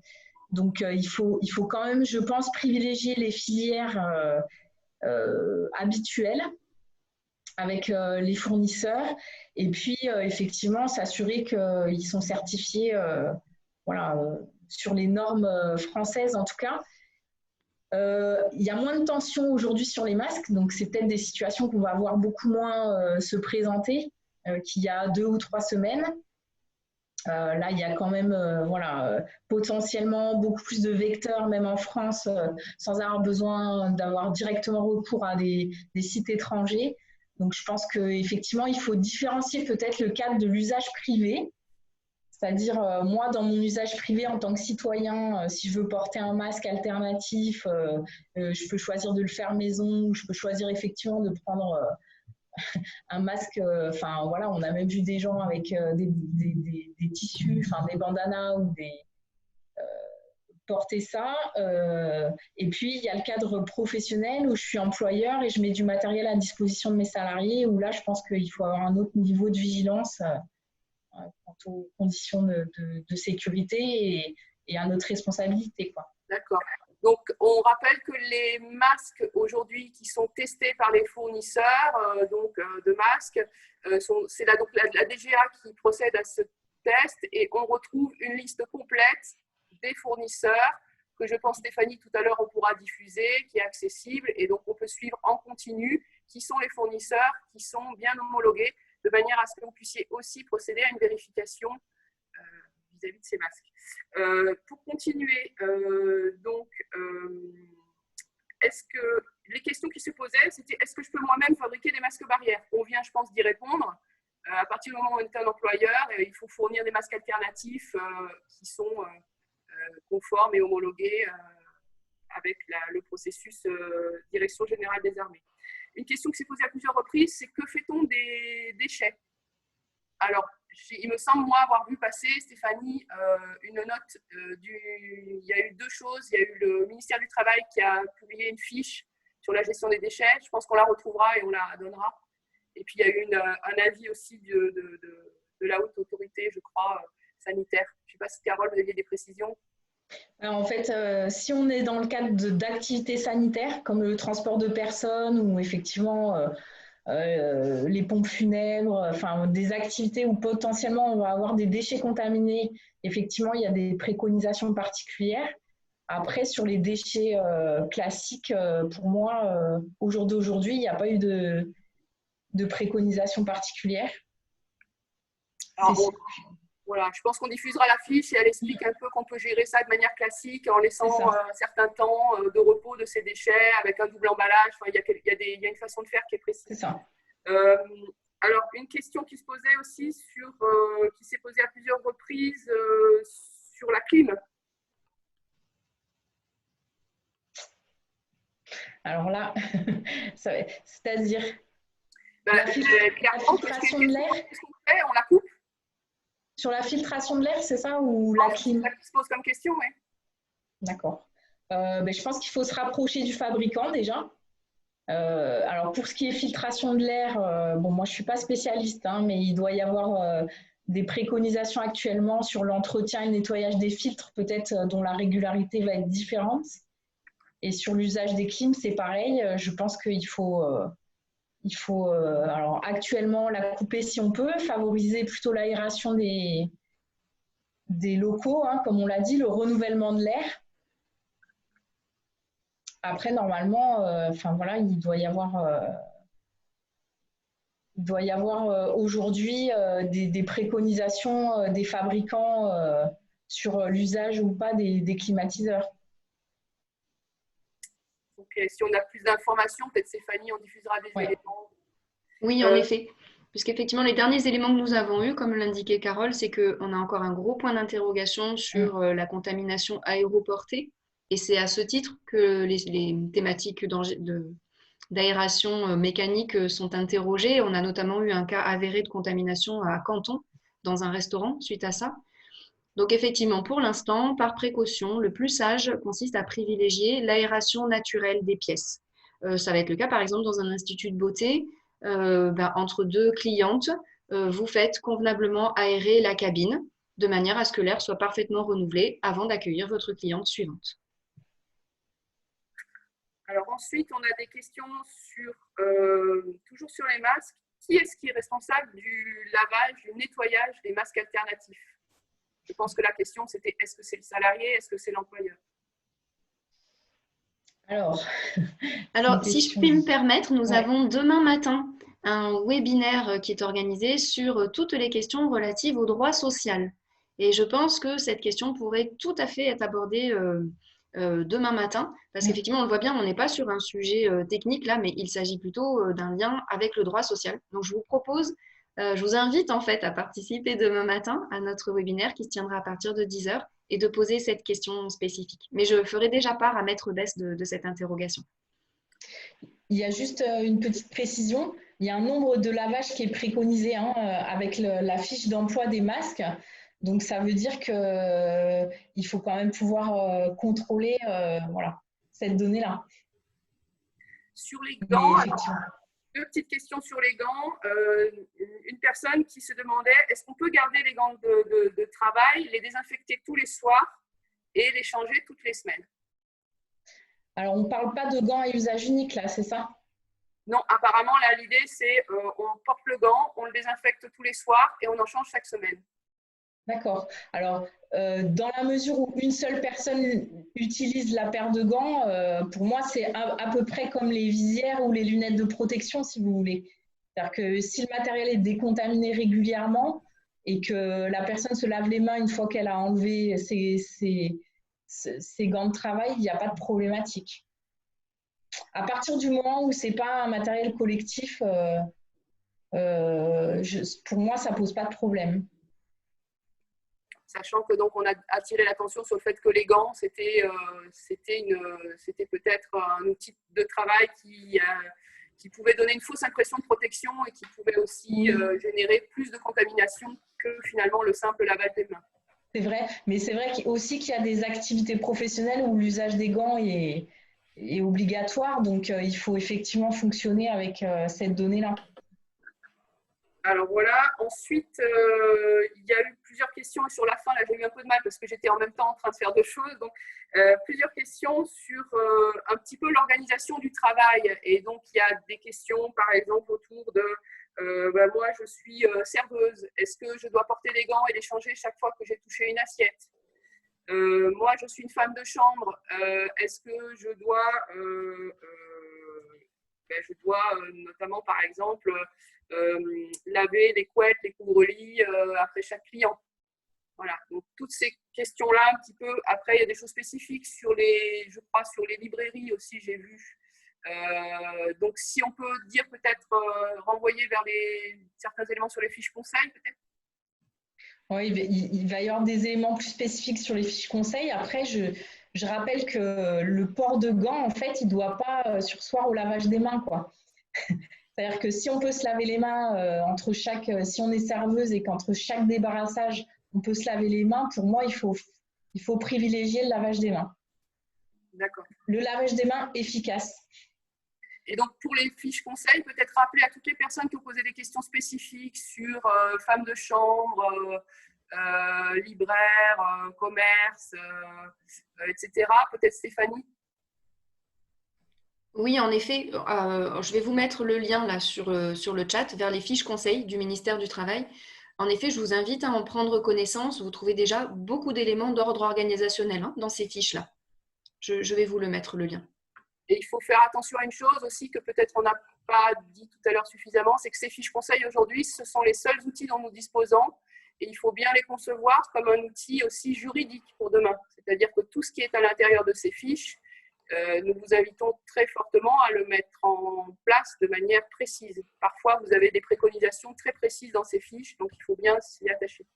donc, il faut quand même, je pense, privilégier les filières habituelles avec les fournisseurs et puis, effectivement, s'assurer qu'ils sont certifiés sur les normes françaises, en tout cas. Il y a moins de tension aujourd'hui sur les masques, donc c'est peut-être des situations qu'on va voir beaucoup moins se présenter qu'il y a 2 ou 3 semaines. Là, il y a quand même potentiellement beaucoup plus de vecteurs, même en France, sans avoir besoin d'avoir directement recours à des sites étrangers. Donc, je pense qu'effectivement, il faut différencier peut-être le cadre de l'usage privé, C'est-à-dire, moi, dans mon usage privé en tant que citoyen, si je veux porter un masque alternatif, je peux choisir de le faire maison, ou je peux choisir effectivement de prendre un masque. Enfin, voilà, on a même vu des gens avec des tissus, enfin, des bandanas ou des porter ça. Et puis, il y a le cadre professionnel où je suis employeur et je mets du matériel à disposition de mes salariés, où là, je pense qu'il faut avoir un autre niveau de vigilance quant aux conditions de sécurité et à notre responsabilité, quoi. D'accord. Donc, on rappelle que les masques aujourd'hui qui sont testés par les fournisseurs de masques, c'est la DGA qui procède à ce test et on retrouve une liste complète des fournisseurs que je pense, Stéphanie, tout à l'heure, on pourra diffuser, qui est accessible et donc on peut suivre en continu qui sont les fournisseurs qui sont bien homologués de manière à ce que vous puissiez aussi procéder à une vérification vis-à-vis de ces masques. Pour continuer, est-ce que les questions qui se posaient, c'était est-ce que je peux moi-même fabriquer des masques barrières? On vient, je pense, d'y répondre. À partir du moment où on est un employeur, il faut fournir des masques alternatifs qui sont conformes et homologués avec le processus Direction générale des armées. Une question qui s'est posée à plusieurs reprises, c'est que fait-on des déchets? Alors, il me semble, moi, avoir vu passer, Stéphanie, une note il y a eu deux choses. Il y a eu le ministère du Travail qui a publié une fiche sur la gestion des déchets. Je pense qu'on la retrouvera et on la donnera. Et puis, il y a eu un avis aussi de la haute autorité, je crois, sanitaire. Je ne sais pas si, Carole, vous aviez des précisions. Alors, en fait, si on est dans le cadre d'activités sanitaires, comme le transport de personnes ou effectivement les pompes funèbres, enfin des activités où potentiellement on va avoir des déchets contaminés, effectivement, il y a des préconisations particulières. Après, sur les déchets classiques, pour moi, au jour d'aujourd'hui, il n'y a pas eu de préconisations particulières. Alors, voilà, je pense qu'on diffusera la fiche et elle explique un peu qu'on peut gérer ça de manière classique en laissant un certain temps de repos de ces déchets avec un double emballage. Enfin, il y a une façon de faire qui est précise. C'est ça. Alors, une question qui se posait aussi qui s'est posée à plusieurs reprises sur la clim. Alors là, c'est-à-dire la filtration de l'air, qu'est-ce qu'on fait? On la coupe? Sur la filtration de l'air, c'est ça, ou la clim? C'est ça qui se pose comme question, oui. D'accord. Je pense qu'il faut se rapprocher du fabricant déjà. Alors, pour ce qui est filtration de l'air, bon, moi, je ne suis pas spécialiste, hein, mais il doit y avoir des préconisations actuellement sur l'entretien et le nettoyage des filtres, peut-être dont la régularité va être différente. Et sur l'usage des clims, c'est pareil. Je pense qu'il faut, alors actuellement, la couper si on peut, favoriser plutôt l'aération des locaux, hein, comme on l'a dit, le renouvellement de l'air. Après, normalement, voilà, il doit y avoir aujourd'hui des préconisations des fabricants sur l'usage ou pas des climatiseurs. Donc, si on a plus d'informations, peut-être Stéphanie, on diffusera des éléments. Oui, en effet. Puisqu'effectivement, les derniers éléments que nous avons eus, comme l'indiquait Carole, c'est qu'on a encore un gros point d'interrogation sur la contamination aéroportée. Et c'est à ce titre que les thématiques d'aération mécanique sont interrogées. On a notamment eu un cas avéré de contamination à Canton, dans un restaurant, suite à ça. Donc effectivement, pour l'instant, par précaution, le plus sage consiste à privilégier l'aération naturelle des pièces. Ça va être le cas, par exemple, dans un institut de beauté. Entre deux clientes, vous faites convenablement aérer la cabine de manière à ce que l'air soit parfaitement renouvelé avant d'accueillir votre cliente suivante. Alors ensuite, on a des questions toujours sur les masques. Qui est-ce qui est responsable du lavage, du nettoyage des masques alternatifs? Je pense que la question, c'était est-ce que c'est le salarié, est-ce que c'est l'employeur? Alors si je puis me permettre, nous avons demain matin un webinaire qui est organisé sur toutes les questions relatives au droit social. Et je pense que cette question pourrait tout à fait être abordée demain matin, parce qu'effectivement, on le voit bien, on n'est pas sur un sujet technique là, mais il s'agit plutôt d'un lien avec le droit social. Donc, je vous propose Je vous invite en fait à participer demain matin à notre webinaire qui se tiendra à partir de 10 heures et de poser cette question spécifique. Mais je ferai déjà part à Maître Bess de cette interrogation. Il y a juste une petite précision. Il y a un nombre de lavages qui est préconisé avec la fiche d'emploi des masques. Donc, ça veut dire qu'il faut quand même pouvoir contrôler voilà, cette donnée-là. Sur les Mais gants, effectivement. deux petites questions sur les gants. Une personne qui se demandait, est-ce qu'on peut garder les gants de travail, les désinfecter tous les soirs et les changer toutes les semaines? Alors, on ne parle pas de gants à usage unique, là, c'est ça? Non, apparemment, là, l'idée, c'est on porte le gant, on le désinfecte tous les soirs et on en change chaque semaine. D'accord. Alors, dans la mesure où une seule personne utilise la paire de gants, pour moi, c'est à peu près comme les visières ou les lunettes de protection, si vous voulez. C'est-à-dire que si le matériel est décontaminé régulièrement et que la personne se lave les mains une fois qu'elle a enlevé ses gants de travail, il n'y a pas de problématique. À partir du moment où ce n'est pas un matériel collectif, pour moi, ça ne pose pas de problème. Sachant que donc on a attiré l'attention sur le fait que les gants, c'était peut-être un outil de travail qui pouvait donner une fausse impression de protection et qui pouvait aussi générer plus de contamination que finalement le simple lavage des mains. C'est vrai, mais c'est vrai aussi qu'il y a des activités professionnelles où l'usage des gants est obligatoire, donc il faut effectivement fonctionner avec cette donnée-là. Alors voilà, ensuite, il y a eu plusieurs questions et sur la fin, là j'ai eu un peu de mal parce que j'étais en même temps en train de faire deux choses. Donc, plusieurs questions sur un petit peu l'organisation du travail. Et donc, il y a des questions, par exemple, autour de moi, je suis serveuse. Est-ce que je dois porter les gants et les changer chaque fois que j'ai touché une assiette? Moi, je suis une femme de chambre. Est-ce que je dois, notamment, par exemple, laver les couettes, les couvre-lits après chaque client? Voilà, donc toutes ces questions-là, un petit peu. Après, il y a des choses spécifiques sur je crois, sur les librairies aussi, j'ai vu. Donc, si on peut dire peut-être renvoyer vers certains éléments sur les fiches conseils, peut-être. Oui, il va y avoir des éléments plus spécifiques sur les fiches conseils. Après, je rappelle que le port de gants, en fait, il ne doit pas surseoir au lavage des mains, quoi. C'est-à-dire que si on peut se laver les mains si on est serveuse et qu'entre chaque débarrassage, on peut se laver les mains, pour moi, il faut privilégier le lavage des mains. D'accord. Le lavage des mains efficace. Et donc, pour les fiches conseils, peut-être rappeler à toutes les personnes qui ont posé des questions spécifiques sur femmes de chambre, libraire, commerce, etc. Peut-être Stéphanie? Oui, en effet, je vais vous mettre le lien là sur le chat vers les fiches conseils du ministère du Travail. En effet, je vous invite à en prendre connaissance. Vous trouvez déjà beaucoup d'éléments d'ordre organisationnel dans ces fiches-là. Je vais vous le mettre, le lien. Et il faut faire attention à une chose aussi que peut-être on n'a pas dit tout à l'heure suffisamment, c'est que ces fiches conseils aujourd'hui, ce sont les seuls outils dont nous disposons et il faut bien les concevoir comme un outil aussi juridique pour demain. C'est-à-dire que tout ce qui est à l'intérieur de ces fiches, nous vous invitons très fortement à le mettre en place de manière précise. Parfois, vous avez des préconisations très précises dans ces fiches, donc il faut bien s'y attacher.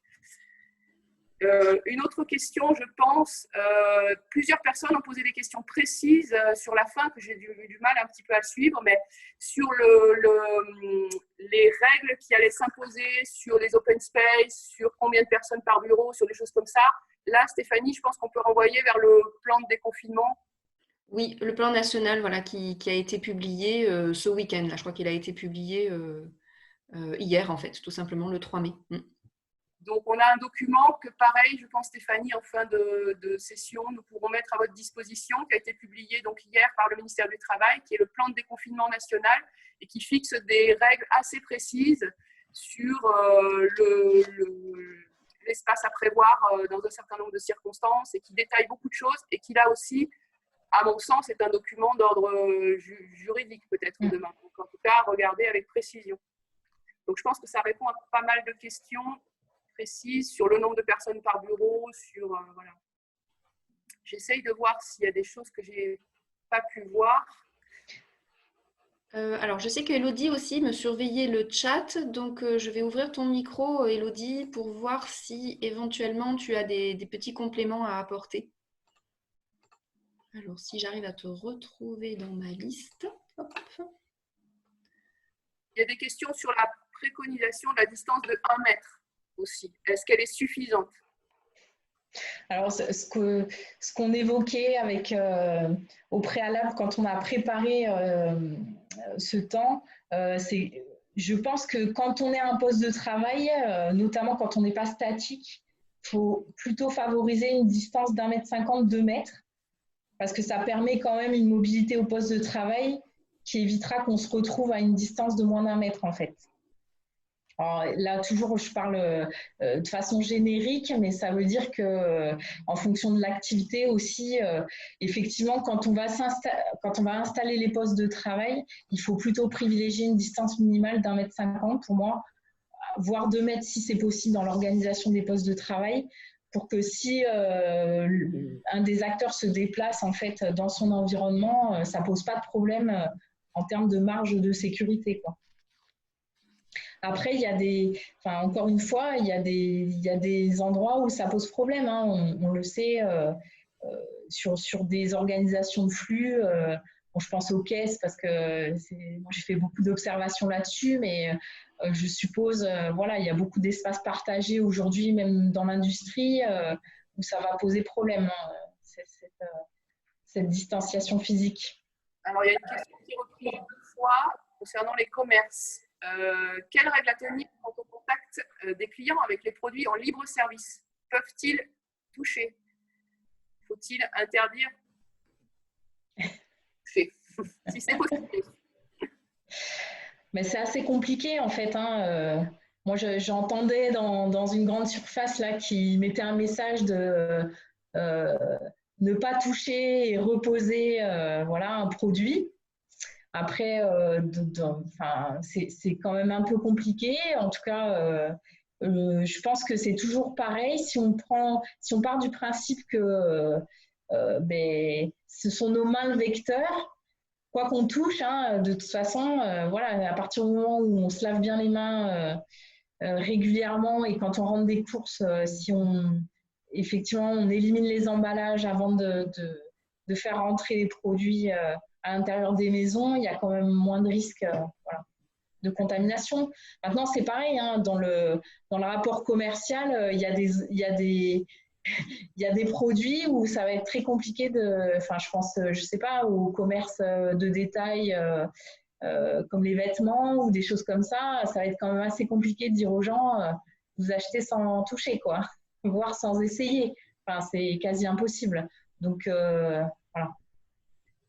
Une autre question, je pense, plusieurs personnes ont posé des questions précises sur la fin, que j'ai eu du mal un petit peu à suivre, mais sur les règles qui allaient s'imposer sur les open space, sur combien de personnes par bureau, sur des choses comme ça. Là, Stéphanie, je pense qu'on peut renvoyer vers le plan de déconfinement. Oui, le plan national voilà, qui a été publié ce week-end. Là, je crois qu'il a été publié hier, en fait, tout simplement le 3 mai. Donc, on a un document que, pareil, je pense, Stéphanie, en fin de session, nous pourrons mettre à votre disposition, qui a été publié donc hier par le ministère du Travail, qui est le plan de déconfinement national et qui fixe des règles assez précises sur l'espace à prévoir dans un certain nombre de circonstances et qui détaille beaucoup de choses et qui, là aussi, à mon sens, est un document d'ordre juridique, peut-être demain. Donc, en tout cas, regardez avec précision. Donc, je pense que ça répond à pas mal de questions précises sur le nombre de personnes par bureau, sur voilà. J'essaye de voir s'il y a des choses que j'ai pas pu voir. Alors, je sais qu'Elodie aussi me surveillait le chat, donc je vais ouvrir ton micro, Elodie, pour voir si éventuellement tu as des petits compléments à apporter. Alors, si j'arrive à te retrouver dans ma liste. Hop. Il y a des questions sur la préconisation de la distance de 1 mètre aussi. Est-ce qu'elle est suffisante? Alors, ce qu'on évoquait avec, au préalable quand on a préparé ce temps, je pense que quand on est à un poste de travail, notamment quand on n'est pas statique, il faut plutôt favoriser une distance d'1,50 m, 2 mètres, parce que ça permet quand même une mobilité au poste de travail qui évitera qu'on se retrouve à une distance de moins d'1 mètre en fait. Alors là, toujours, je parle de façon générique, mais ça veut dire que, en fonction de l'activité aussi, effectivement, quand on va installer les postes de travail, il faut plutôt privilégier une distance minimale d'1,50 m pour moi, voire 2 mètres si c'est possible dans l'organisation des postes de travail, pour que si un des acteurs se déplace en fait dans son environnement, ça pose pas de problème en termes de marge de sécurité, quoi. Après, encore une fois, il y a des endroits où ça pose problème, hein. On le sait, sur des organisations de flux. Bon, je pense aux caisses parce que moi, j'ai fait beaucoup d'observations là-dessus, mais je suppose, voilà, il y a beaucoup d'espaces partagés aujourd'hui, même dans l'industrie, où ça va poser problème, hein, cette distanciation physique. Alors, il y a une question qui reprend deux fois concernant les commerces. Quelles règles à tenir quant au contact des clients avec les produits en libre service? Peuvent-ils toucher? Faut-il interdire toucher si c'est possible? Mais c'est assez compliqué en fait, hein. Moi, j'entendais dans une grande surface là qui mettait un message de ne pas toucher et reposer voilà, un produit. Après, c'est quand même un peu compliqué. En tout cas, je pense que c'est toujours pareil. Si on part du principe que ce sont nos mains le vecteur, quoi qu'on touche, hein, de toute façon, voilà, à partir du moment où on se lave bien les mains régulièrement et quand on rentre des courses, si effectivement on élimine les emballages avant de faire rentrer les produits à l'intérieur des maisons, il y a quand même moins de risques voilà, de contamination. Maintenant, c'est pareil, hein, dans le rapport commercial, il y a des produits où ça va être très compliqué je pense, je sais pas, au commerce de détail comme les vêtements ou des choses comme ça va être quand même assez compliqué de dire aux gens vous achetez sans toucher, quoi, voire sans essayer. Enfin, c'est quasi impossible. Donc, voilà.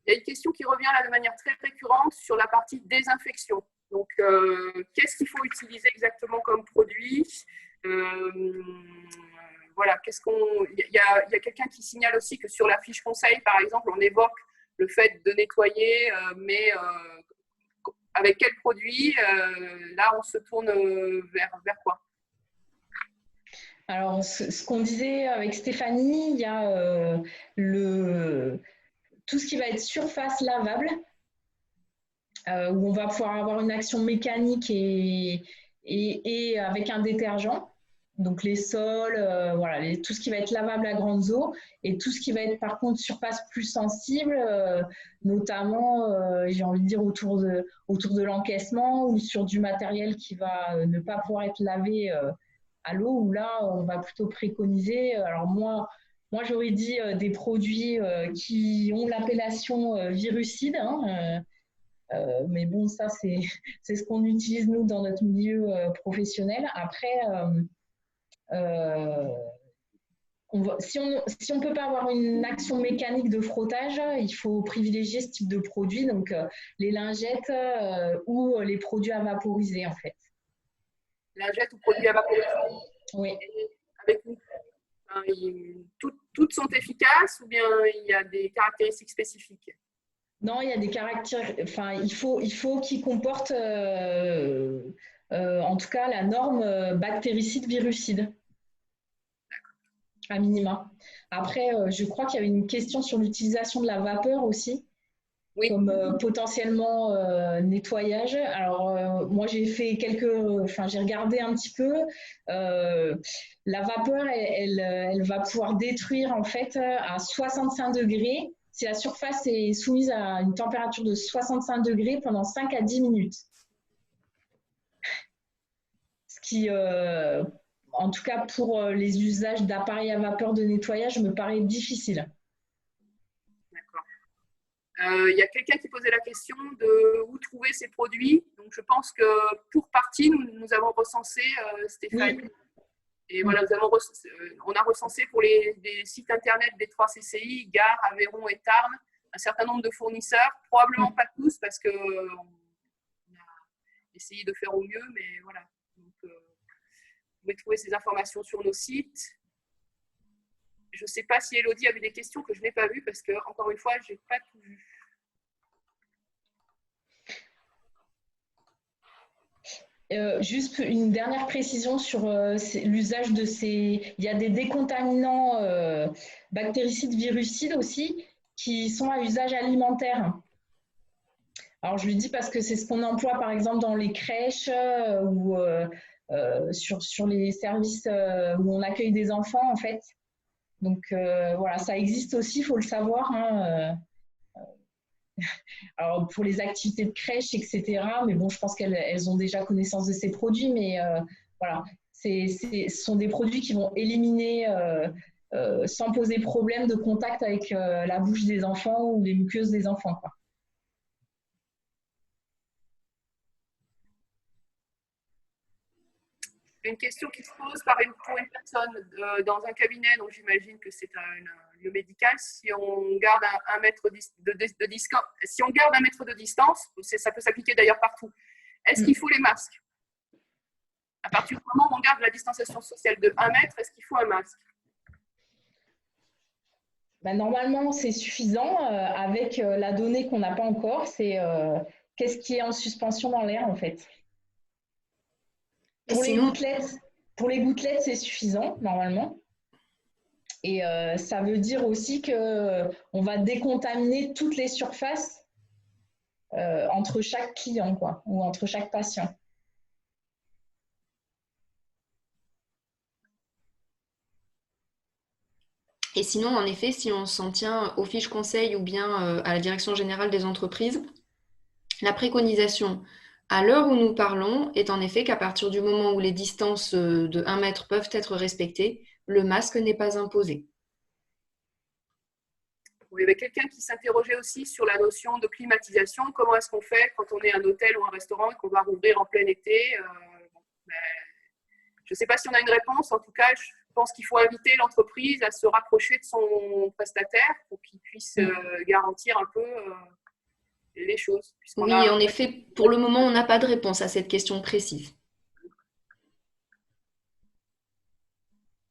Il y a une question qui revient là de manière très récurrente sur la partie désinfection. Donc, qu'est-ce qu'il faut utiliser exactement comme produit? Voilà, il y a quelqu'un qui signale aussi que sur la fiche conseil, par exemple, on évoque le fait de nettoyer, mais avec quel produit? Là, on se tourne vers quoi? Alors, ce qu'on disait avec Stéphanie, il y a tout ce qui va être surface lavable, où on va pouvoir avoir une action mécanique et avec un détergent. Donc les sols, voilà, tout ce qui va être lavable à grandes eaux, et tout ce qui va être par contre surface plus sensible, notamment, j'ai envie de dire, autour de l'encaissement ou sur du matériel qui va ne pas pouvoir être lavé à l'eau, où là, on va plutôt préconiser. Alors moi j'aurais dit des produits qui ont l'appellation virucide, hein, mais bon, ça, c'est ce qu'on utilise, nous, dans notre milieu professionnel. Après, si on ne peut pas avoir une action mécanique de frottage, il faut privilégier ce type de produit, donc les lingettes ou les produits à vaporiser, en fait. Lingettes ou produits à vaporiser? Oui. Toutes sont efficaces ou bien il y a des caractéristiques spécifiques? Non, il y a des caractères. Enfin, il faut qu'ils comportent, en tout cas, la norme bactéricide virucide, à minima. Après, je crois qu'il y avait une question sur l'utilisation de la vapeur aussi. Oui. comme potentiellement nettoyage. Alors, moi, j'ai fait j'ai regardé un petit peu. La vapeur, elle va pouvoir détruire en fait à 65 degrés. Si la surface est soumise à une température de 65 degrés pendant 5 à 10 minutes. Ce qui, en tout cas pour les usages d'appareils à vapeur de nettoyage, me paraît difficile. Il y a quelqu'un qui posait la question de où trouver ces produits. Donc, je pense que pour partie, nous avons recensé, Stéphane. Oui. Et voilà, on a recensé pour les sites internet des 3 CCI, Gare, Aveyron et Tarn, un certain nombre de fournisseurs. Probablement pas tous parce qu'on a essayé de faire au mieux, mais voilà. Donc, vous pouvez trouver ces informations sur nos sites. Je ne sais pas si Elodie avait des questions que je n'ai pas vues parce que, encore une fois, je n'ai pas tout vu. Juste une dernière précision sur l'usage de ces… Il y a des décontaminants bactéricides, virucides aussi, qui sont à usage alimentaire. Alors, je lui dis parce que c'est ce qu'on emploie, par exemple, dans les crèches ou sur les services où on accueille des enfants, en fait. Donc, voilà, ça existe aussi, il faut le savoir, hein, alors pour les activités de crèche, etc. Mais bon, je pense qu'elles ont déjà connaissance de ces produits, mais voilà, ce sont des produits qui vont éliminer sans poser problème de contact avec la bouche des enfants ou les muqueuses des enfants, quoi. Une question qui se pose pour une personne dans un cabinet, donc j'imagine que c'est un lieu médical, si on garde un mètre de distance, si on garde 1 mètre de distance, ça peut s'appliquer d'ailleurs partout, est-ce qu'il faut les masques? À partir du moment où on garde la distanciation sociale de 1 mètre, est-ce qu'il faut un masque? Ben, normalement, c'est suffisant avec la donnée qu'on n'a pas encore, c'est qu'est-ce qui est en suspension dans l'air en fait. Pour les gouttelettes, c'est suffisant normalement. Et ça veut dire aussi qu'on va décontaminer toutes les surfaces entre chaque client, quoi, ou entre chaque patient. Et sinon, en effet, si on s'en tient aux fiches conseils ou bien à la Direction générale des entreprises, la préconisation à l'heure où nous parlons est en effet qu'à partir du moment où les distances de 1 mètre peuvent être respectées, le masque n'est pas imposé. Il y avait quelqu'un qui s'interrogeait aussi sur la notion de climatisation. Comment est-ce qu'on fait quand on est un hôtel ou un restaurant et qu'on va rouvrir en plein été? Je ne sais pas si on a une réponse. En tout cas, je pense qu'il faut inviter l'entreprise à se rapprocher de son prestataire pour qu'il puisse garantir un peu les choses. Oui, en effet, pour le moment, on n'a pas de réponse à cette question précise. Je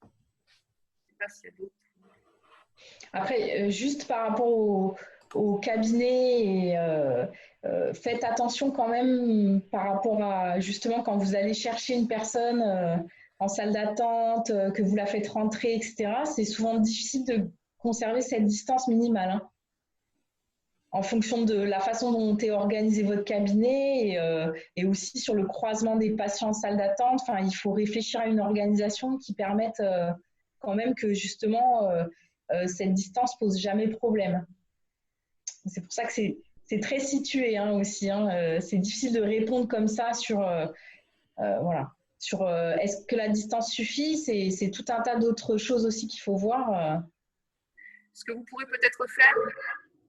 ne sais pas s'il y a d'autres. Après, juste par rapport au cabinet, faites attention quand même par rapport à justement quand vous allez chercher une personne en salle d'attente, que vous la faites rentrer, etc. C'est souvent difficile de conserver cette distance minimale, hein, en fonction de la façon dont est organisé votre cabinet et aussi sur le croisement des patients en salle d'attente. Enfin, il faut réfléchir à une organisation qui permette quand même que justement cette distance pose jamais problème. C'est pour ça que c'est très situé hein, aussi. Hein. C'est difficile de répondre comme ça sur voilà. Sur est-ce que la distance suffit? C'est tout un tas d'autres choses aussi qu'il faut voir. Ce que vous pourrez peut-être faire,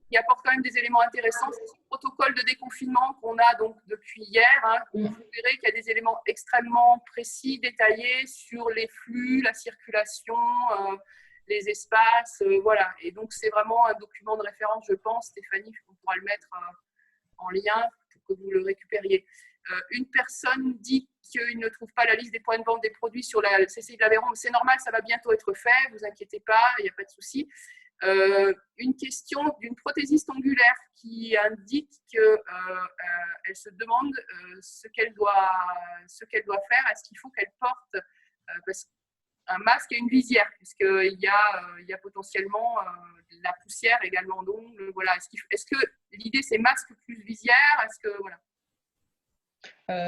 qui apporte quand même des éléments intéressants, c'est ce protocole de déconfinement qu'on a donc depuis hier. Hein. Vous verrez qu'il y a des éléments extrêmement précis, détaillés sur les flux, la circulation, les espaces, voilà. Et donc, c'est vraiment un document de référence, je pense. Stéphanie, on pourra le mettre en lien pour que vous le récupériez. Une personne dit qu'il ne trouve pas la liste des points de vente des produits sur la CCI de l'Aveyron. C'est normal, ça va bientôt être fait, ne vous inquiétez pas, il n'y a pas de souci. Une question d'une prothésiste ongulaire qui indique qu'elle se demande ce qu'elle doit faire. Est-ce qu'il faut qu'elle porte un masque et une visière, puisqu'il y a potentiellement de la poussière également. Donc, voilà. Est-ce que l'idée, c'est masque plus visière? Est-ce que, voilà.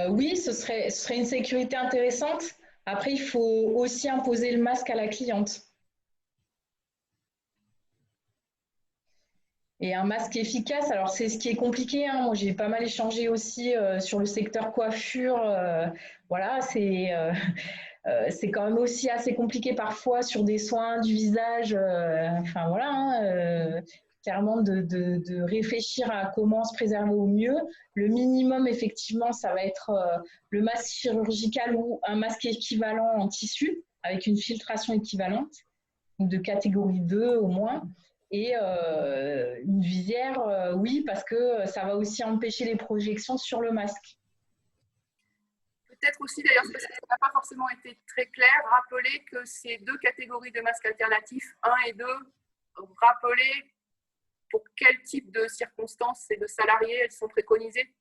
Oui, ce serait une sécurité intéressante. Après, il faut aussi imposer le masque à la cliente. Et un masque efficace, alors c'est ce qui est compliqué, hein. Moi, j'ai pas mal échangé aussi sur le secteur coiffure. Voilà, c'est quand même aussi assez compliqué parfois sur des soins du visage. Enfin voilà, hein, clairement de réfléchir à comment se préserver au mieux. Le minimum, effectivement, ça va être le masque chirurgical ou un masque équivalent en tissu avec une filtration équivalente, de catégorie 2 au moins. Et une visière, oui, parce que ça va aussi empêcher les projections sur le masque. Peut-être aussi, d'ailleurs, parce que ça n'a pas forcément été très clair, rappeler que ces deux catégories de masques alternatifs, 1 et 2, rappeler pour quel type de circonstances et de salariés elles sont préconisées.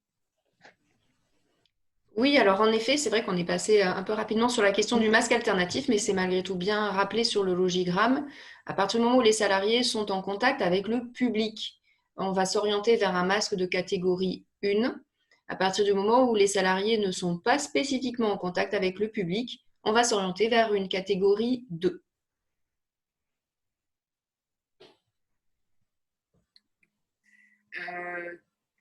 Oui, alors en effet, c'est vrai qu'on est passé un peu rapidement sur la question du masque alternatif, mais c'est malgré tout bien rappelé sur le logigramme. À partir du moment où les salariés sont en contact avec le public, on va s'orienter vers un masque de catégorie 1. À partir du moment où les salariés ne sont pas spécifiquement en contact avec le public, on va s'orienter vers une catégorie 2.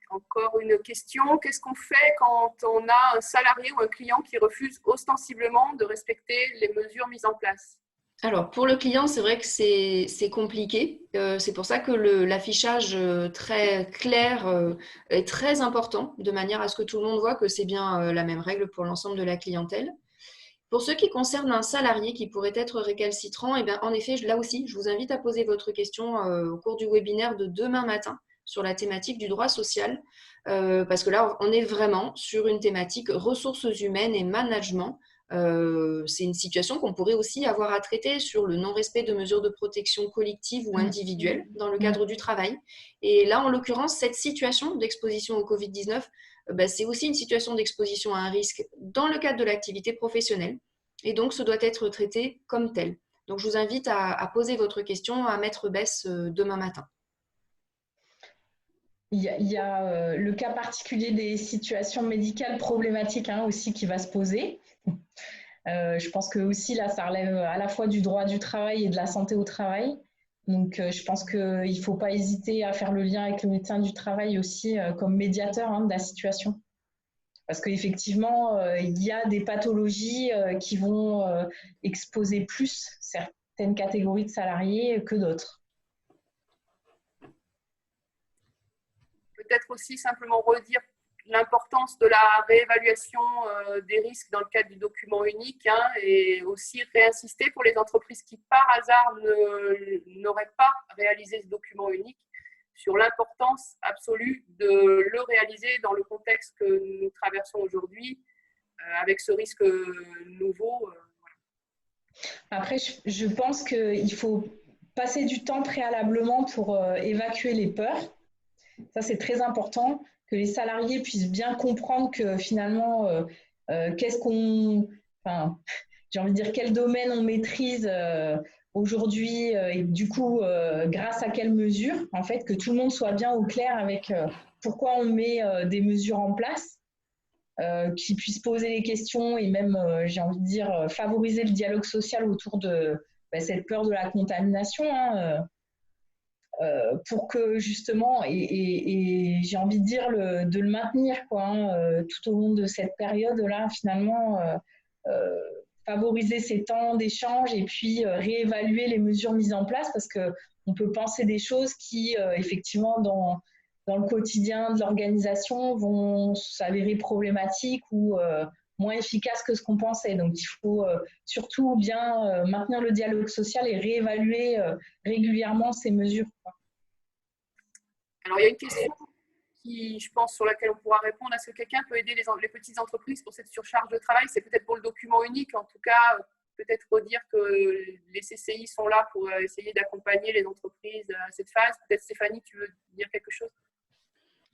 Encore une question, qu'est-ce qu'on fait quand on a un salarié ou un client qui refuse ostensiblement de respecter les mesures mises en place? Alors, pour le client, c'est vrai que c'est compliqué. C'est pour ça que l'affichage très clair est très important, de manière à ce que tout le monde voit que c'est bien la même règle pour l'ensemble de la clientèle. Pour ce qui concerne un salarié qui pourrait être récalcitrant, eh bien, en effet, là aussi, je vous invite à poser votre question au cours du webinaire de demain matin sur la thématique du droit social, parce que là, on est vraiment sur une thématique ressources humaines et management. C'est une situation qu'on pourrait aussi avoir à traiter sur le non-respect de mesures de protection collective ou individuelle dans le cadre du travail. Et là, en l'occurrence, cette situation d'exposition au Covid-19, c'est aussi une situation d'exposition à un risque dans le cadre de l'activité professionnelle. Et donc, ce doit être traité comme tel. Donc, je vous invite à poser votre question à Maître Bess demain matin. Il y a le cas particulier des situations médicales problématiques, hein, aussi qui va se poser. Je pense que aussi là, ça relève à la fois du droit du travail et de la santé au travail. Donc, je pense qu'il ne faut pas hésiter à faire le lien avec le médecin du travail aussi comme médiateur, hein, de la situation. Parce qu'effectivement, il y a des pathologies qui vont exposer plus certaines catégories de salariés que d'autres. Peut-être aussi simplement redire l'importance de la réévaluation des risques dans le cadre du document unique, hein, et aussi réinsister pour les entreprises qui, par hasard, n'auraient pas réalisé ce document unique sur l'importance absolue de le réaliser dans le contexte que nous traversons aujourd'hui, avec ce risque nouveau. Voilà. Après, je pense qu'il faut passer du temps préalablement pour évacuer les peurs. Ça, c'est très important, que les salariés puissent bien comprendre que finalement, qu'est-ce qu'on… Enfin, j'ai envie de dire quel domaine on maîtrise aujourd'hui et du coup, grâce à quelles mesures, en fait, que tout le monde soit bien au clair avec pourquoi on met des mesures en place, qui puissent poser les questions et même, j'ai envie de dire, favoriser le dialogue social autour de cette peur de la contamination, hein, pour que justement, et j'ai envie de dire de le maintenir quoi, hein, tout au long de cette période-là, finalement, favoriser ces temps d'échange et puis réévaluer les mesures mises en place parce qu'on peut penser des choses qui, effectivement, dans le quotidien de l'organisation vont s'avérer problématiques ou moins efficaces que ce qu'on pensait. Donc, il faut surtout bien maintenir le dialogue social et réévaluer régulièrement ces mesures. Alors, il y a une question qui, je pense, sur laquelle on pourra répondre. Est-ce que quelqu'un peut aider les petites entreprises pour cette surcharge de travail? C'est peut-être pour le document unique. En tout cas, peut-être redire que les CCI sont là pour essayer d'accompagner les entreprises à cette phase. Peut-être Stéphanie, tu veux dire quelque chose?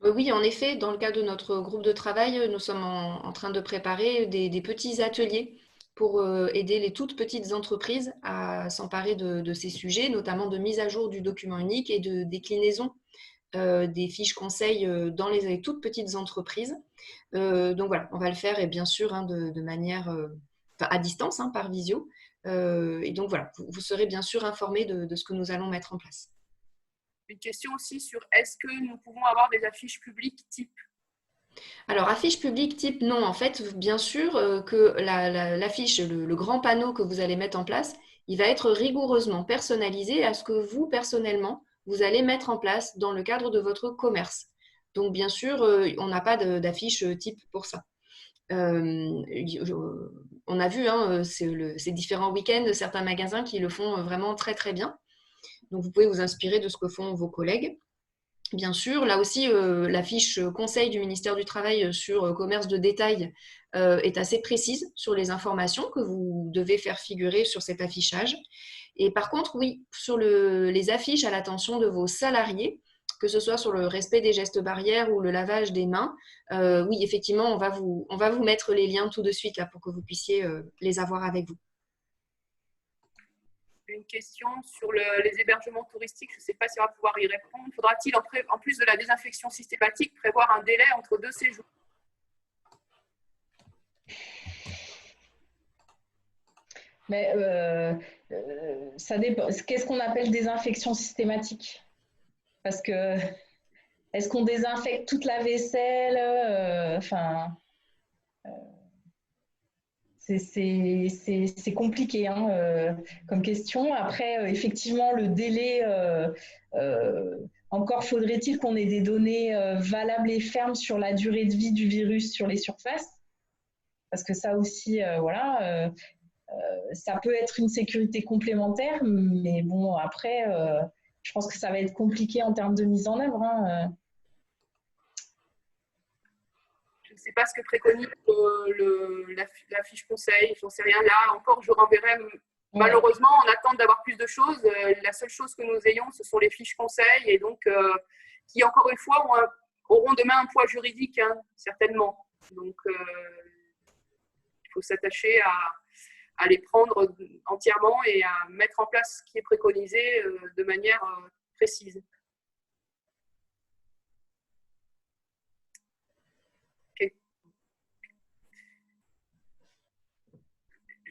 Oui, en effet, dans le cadre de notre groupe de travail, nous sommes en train de préparer des petits ateliers pour aider les toutes petites entreprises à s'emparer de ces sujets, notamment de mise à jour du document unique et de déclinaison des fiches conseils dans les toutes petites entreprises. Donc voilà, on va le faire et bien sûr de manière à distance, par visio. Et donc voilà, vous serez bien sûr informés de ce que nous allons mettre en place. Une question aussi sur est-ce que nous pouvons avoir des affiches publiques type? Alors, affiche publique type, non. En fait, bien sûr que l'affiche, le grand panneau que vous allez mettre en place, il va être rigoureusement personnalisé à ce que vous, personnellement, vous allez mettre en place dans le cadre de votre commerce. Donc, bien sûr, on n'a pas d'affiche type pour ça. On a vu ces différents week-ends, certains magasins qui le font vraiment très, très bien. Donc, vous pouvez vous inspirer de ce que font vos collègues. Bien sûr, là aussi, la fiche conseil du ministère du Travail sur commerce de détail est assez précise sur les informations que vous devez faire figurer sur cet affichage. Et par contre, oui, sur les affiches à l'attention de vos salariés, que ce soit sur le respect des gestes barrières ou le lavage des mains, oui, effectivement, on va vous mettre les liens tout de suite là, pour que vous puissiez les avoir avec vous. Une question sur les hébergements touristiques. Je ne sais pas si on va pouvoir y répondre. Faudra-t-il, en plus de la désinfection systématique, prévoir un délai entre 2 séjours? Mais ça dépend. Qu'est-ce qu'on appelle désinfection systématique? Parce que est-ce qu'on désinfecte toute la vaisselle? C'est compliqué comme question. Après, effectivement, le délai, encore faudrait-il qu'on ait des données valables et fermes sur la durée de vie du virus sur les surfaces. Parce que ça aussi, ça peut être une sécurité complémentaire, mais bon, après, je pense que ça va être compliqué en termes de mise en œuvre. Je ne sais pas ce que préconise la fiche conseil, j'en sais rien. Là encore, je renverrai. Malheureusement, on attend d'avoir plus de choses. La seule chose que nous ayons, ce sont les fiches conseils, et donc qui, encore une fois, auront demain un poids juridique, certainement. Donc, il faut s'attacher à les prendre entièrement et à mettre en place ce qui est préconisé de manière précise.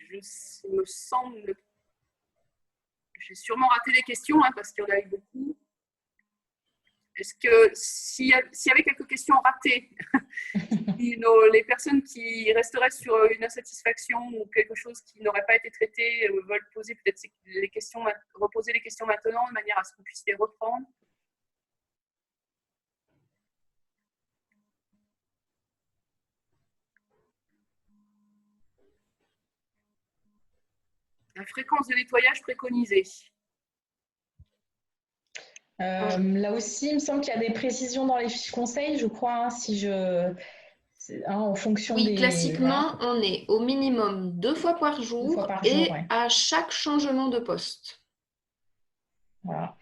Il me semble, j'ai sûrement raté les questions parce qu'il y en a eu beaucoup. Est-ce que s'il y avait quelques questions ratées, les personnes qui resteraient sur une insatisfaction ou quelque chose qui n'aurait pas été traité veulent poser peut-être reposer les questions maintenant de manière à ce qu'on puisse les reprendre? La fréquence de nettoyage préconisée. Là aussi, il me semble qu'il y a des précisions dans les fiches conseils, je crois, en fonction oui, des… classiquement, on est au minimum 2 fois par jour, et à chaque changement de poste. Voilà.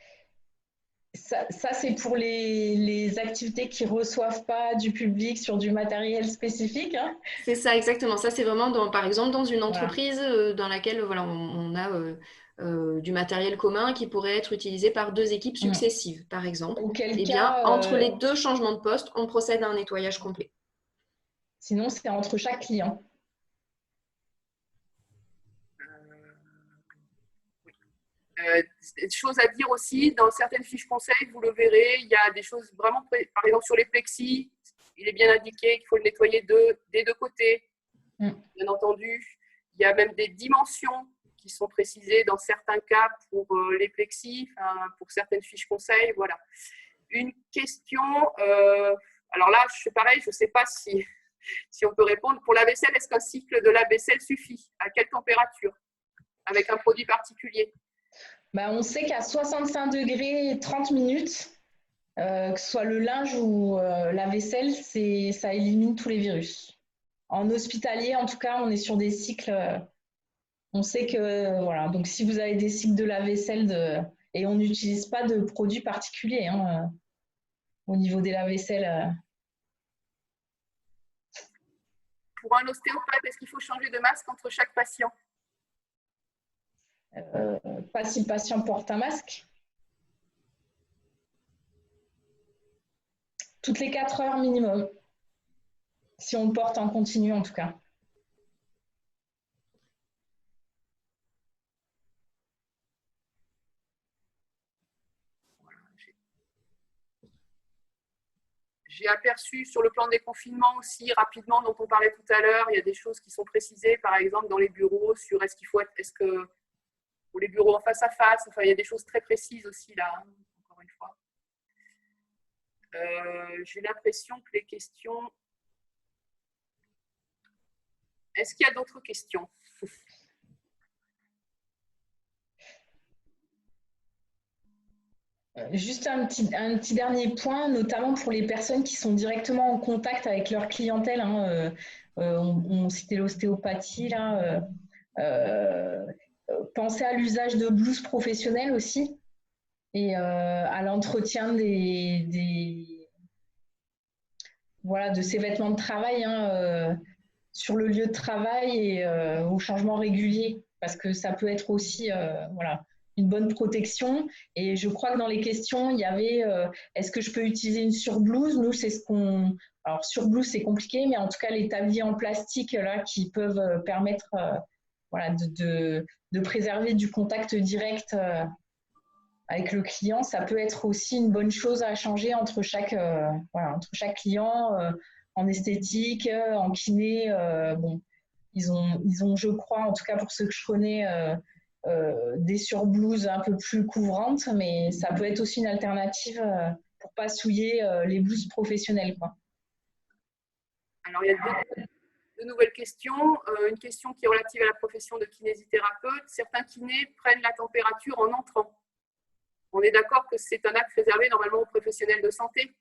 Ça c'est pour les activités qui ne reçoivent pas du public sur du matériel spécifique. C'est ça, exactement. Ça, c'est vraiment, par exemple, dans une entreprise dans laquelle on a du matériel commun qui pourrait être utilisé par 2 équipes successives, par exemple. Auquel cas, entre les 2 changements de poste, on procède à un nettoyage complet. Sinon, c'est entre chaque client. Chose à dire aussi, dans certaines fiches conseils, vous le verrez, il y a des choses vraiment, par exemple sur les plexis, il est bien indiqué qu'il faut le nettoyer des 2 côtés, bien entendu. Il y a même des dimensions qui sont précisées dans certains cas pour les plexis, pour certaines fiches conseils, voilà. Une question, alors là, je fais pareil, je ne sais pas si on peut répondre. Pour la vaisselle, est-ce qu'un cycle de la vaisselle suffit? À quelle température? Avec un produit particulier? On sait qu'à 65 degrés 30 minutes, que ce soit le linge ou la vaisselle, ça élimine tous les virus. En hospitalier, en tout cas, on est sur des cycles. On sait que, voilà, donc si vous avez des cycles de la vaisselle, et on n'utilise pas de produits particuliers au niveau des lave-vaisselle. Pour Pour un ostéopathe, est-ce qu'il faut changer de masque entre chaque patient? Pas si le patient porte un masque. Toutes les 4 heures minimum. Si on le porte en continu, en tout cas. J'ai aperçu sur le plan des confinements aussi, rapidement, dont on parlait tout à l'heure, il y a des choses qui sont précisées, par exemple, dans les bureaux, sur est-ce que pour les bureaux en face à face, enfin, il y a des choses très précises aussi là, hein, encore une fois. J'ai l'impression que les questions... Est-ce qu'il y a d'autres questions? Juste un petit dernier point, notamment pour les personnes qui sont directement en contact avec leur clientèle. Hein, on citait l'ostéopathie, là. Pensez à l'usage de blouses professionnelles aussi et à l'entretien voilà, de ces vêtements de travail hein, sur le lieu de travail et au changement régulier, parce que ça peut être aussi voilà, une bonne protection. Et je crois que dans les questions, il y avait est-ce que je peux utiliser une surblouse? Nous, c'est ce qu'on... Alors, surblouse, c'est compliqué, mais en tout cas, les tabliers en plastique là, qui peuvent permettre voilà, de préserver du contact direct avec le client, ça peut être aussi une bonne chose à changer entre chaque client, en esthétique, en kiné. Bon, ils ont, je crois, en tout cas pour ceux que je connais, des surblouses un peu plus couvrantes, mais ça peut être aussi une alternative pour ne pas souiller les blouses professionnelles, quoi. Alors, il y a deux nouvelles questions. Une question qui est relative à la profession de kinésithérapeute. Certains kinés prennent la température en entrant. On est d'accord que c'est un acte réservé normalement aux professionnels de santé?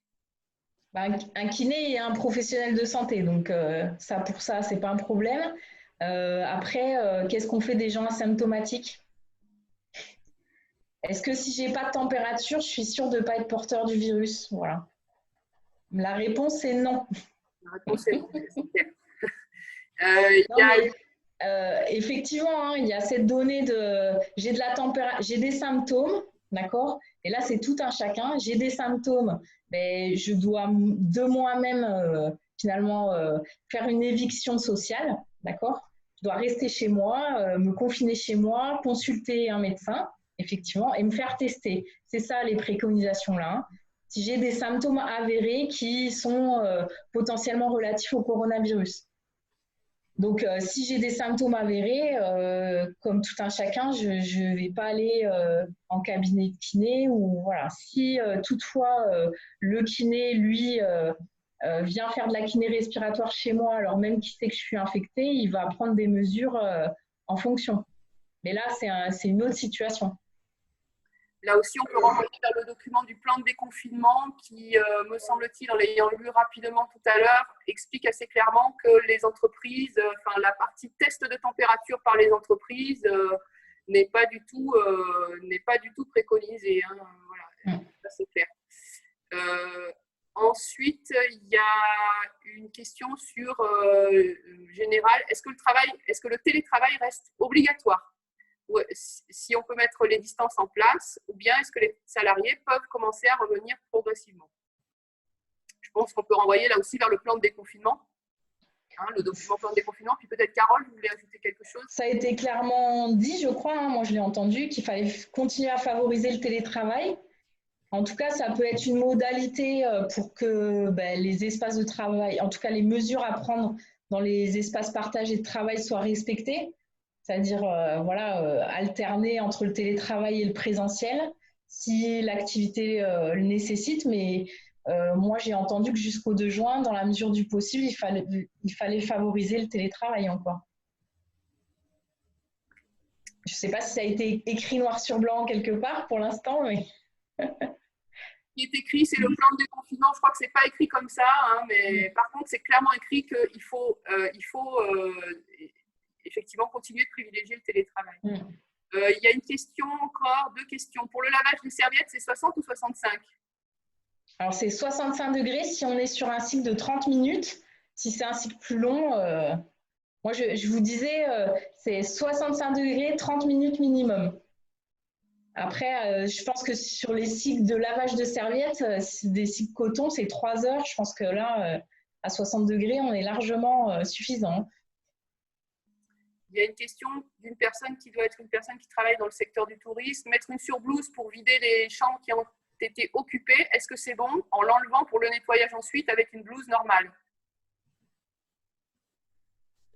Ben, un kiné est un professionnel de santé, donc ça, pour ça, ce n'est pas un problème. Après, qu'est-ce qu'on fait des gens asymptomatiques? Est-ce que si je n'ai pas de température, je suis sûre de ne pas être porteur du virus? Voilà. La réponse est non. La réponse est non. Effectivement, hein, il y a cette donnée de j'ai de la température, j'ai des symptômes, d'accord? Et là, c'est tout un chacun. J'ai des symptômes, mais je dois de moi-même finalement faire une éviction sociale, d'accord? Je dois rester chez moi, me confiner chez moi, consulter un médecin, effectivement, et me faire tester. C'est ça les préconisations là. Hein. Si j'ai des symptômes avérés qui sont potentiellement relatifs au coronavirus. Donc, si j'ai des symptômes avérés, comme tout un chacun, je ne vais pas aller en cabinet de kiné. Ou, voilà. Si toutefois le kiné, lui, vient faire de la kiné respiratoire chez moi, alors même qu'il sait que je suis infectée, il va prendre des mesures en fonction. Mais là, c'est une autre situation. Là aussi, on peut renvoyer vers le document du plan de déconfinement qui, me semble-t-il, en l'ayant lu rapidement tout à l'heure, explique assez clairement que les entreprises, enfin la partie test de température par les entreprises n'est pas du tout préconisée. Hein, voilà, ça c'est clair. Ensuite, il y a une question sur général. Est-ce que le télétravail reste obligatoire? Si on peut mettre les distances en place, ou bien est-ce que les salariés peuvent commencer à revenir progressivement? Je pense qu'on peut renvoyer là aussi vers le plan de déconfinement, hein, le document plan de déconfinement. Puis peut-être Carole, vous voulez ajouter quelque chose? Ça a été clairement dit, je crois, hein, moi je l'ai entendu, qu'il fallait continuer à favoriser le télétravail. En tout cas, ça peut être une modalité pour que les espaces de travail, en tout cas les mesures à prendre dans les espaces partagés de travail soient respectées. C'est-à-dire voilà, alterner entre le télétravail et le présentiel si l'activité le nécessite. Mais moi, j'ai entendu que jusqu'au 2 juin, dans la mesure du possible, il fallait favoriser le télétravail encore. Je ne sais pas si ça a été écrit noir sur blanc quelque part pour l'instant, mais... Ce qui est écrit, c'est le plan de déconfinement. Je crois que ce n'est pas écrit comme ça, hein, mais par contre, c'est clairement écrit qu'il faut effectivement continuer de privilégier le télétravail. Il y a une question encore, deux questions. Pour le lavage des serviettes, c'est 60 ou 65? Alors, c'est 65 degrés si on est sur un cycle de 30 minutes Si c'est un cycle plus long, moi je vous disais, c'est 65 degrés, 30 minutes minimum. Après, je pense que sur les cycles de lavage de serviettes, des cycles coton, c'est 3 heures. Je pense que là, à 60 degrés, on est largement suffisant. Il y a une question d'une personne qui doit être une personne qui travaille dans le secteur du tourisme. Mettre une surblouse pour vider les chambres qui ont été occupées, est-ce que c'est bon en l'enlevant pour le nettoyage ensuite avec une blouse normale?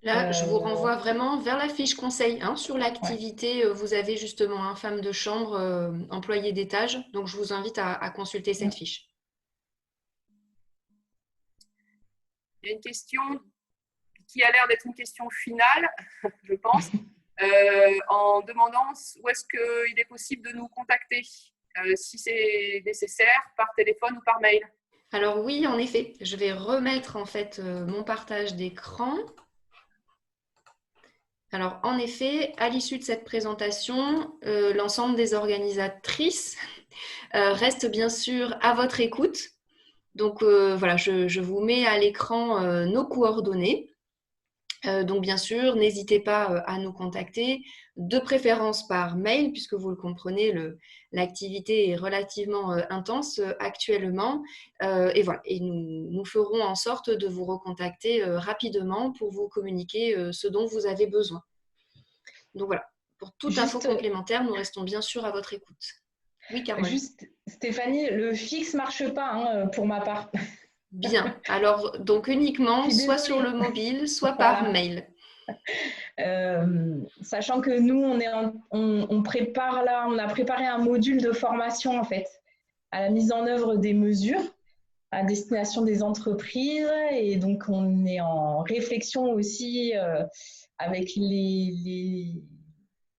Là, je vous renvoie vraiment vers la fiche conseil hein, sur l'activité. Ouais. Vous avez justement un femme de chambre, employé d'étage. Donc, je vous invite à consulter cette fiche. Il y a une question qui a l'air d'être une question finale, je pense, en demandant où est-ce qu'il est possible de nous contacter, si c'est nécessaire, par téléphone ou par mail. Alors oui, en effet, je vais remettre en fait mon partage d'écran. Alors en effet, à l'issue de cette présentation, l'ensemble des organisatrices reste bien sûr à votre écoute. Donc voilà, je vous mets à l'écran nos coordonnées. Donc bien sûr, n'hésitez pas à nous contacter, de préférence par mail, puisque vous le comprenez, l'activité est relativement intense actuellement. Et voilà, et nous ferons en sorte de vous recontacter rapidement pour vous communiquer ce dont vous avez besoin. Donc voilà, pour toute info complémentaire, nous restons bien sûr à votre écoute. Oui, Carole. Juste, Stéphanie, le fixe ne marche pas hein, pour ma part. Bien, alors donc uniquement soit sur le mobile, soit par mail. Sachant que nous, on prépare là, on a préparé un module de formation en fait à la mise en œuvre des mesures à destination des entreprises et donc on est en réflexion aussi avec les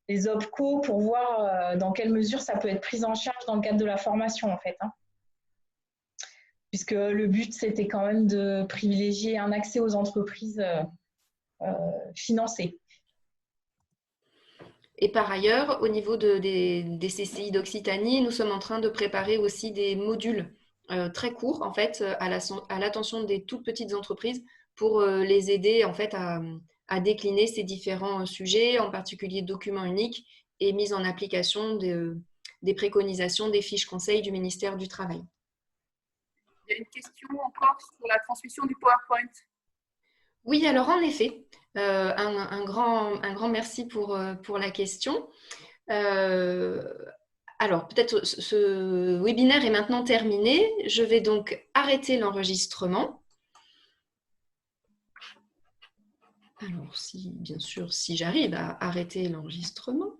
OPCO pour voir dans quelle mesure ça peut être pris en charge dans le cadre de la formation en fait. Hein. Puisque le but, c'était quand même de privilégier un accès aux entreprises financées. Et par ailleurs, au niveau des CCI d'Occitanie, nous sommes en train de préparer aussi des modules très courts en fait, à l'attention des toutes petites entreprises pour les aider en fait, à décliner ces différents sujets, en particulier documents uniques et mise en application des préconisations des fiches conseils du ministère du Travail. Il y a une question encore sur la transmission du PowerPoint. Oui, alors en effet, un grand merci pour la question. Alors, peut-être ce webinaire est maintenant terminé. Je vais donc arrêter l'enregistrement. Alors, bien sûr, si j'arrive à arrêter l'enregistrement.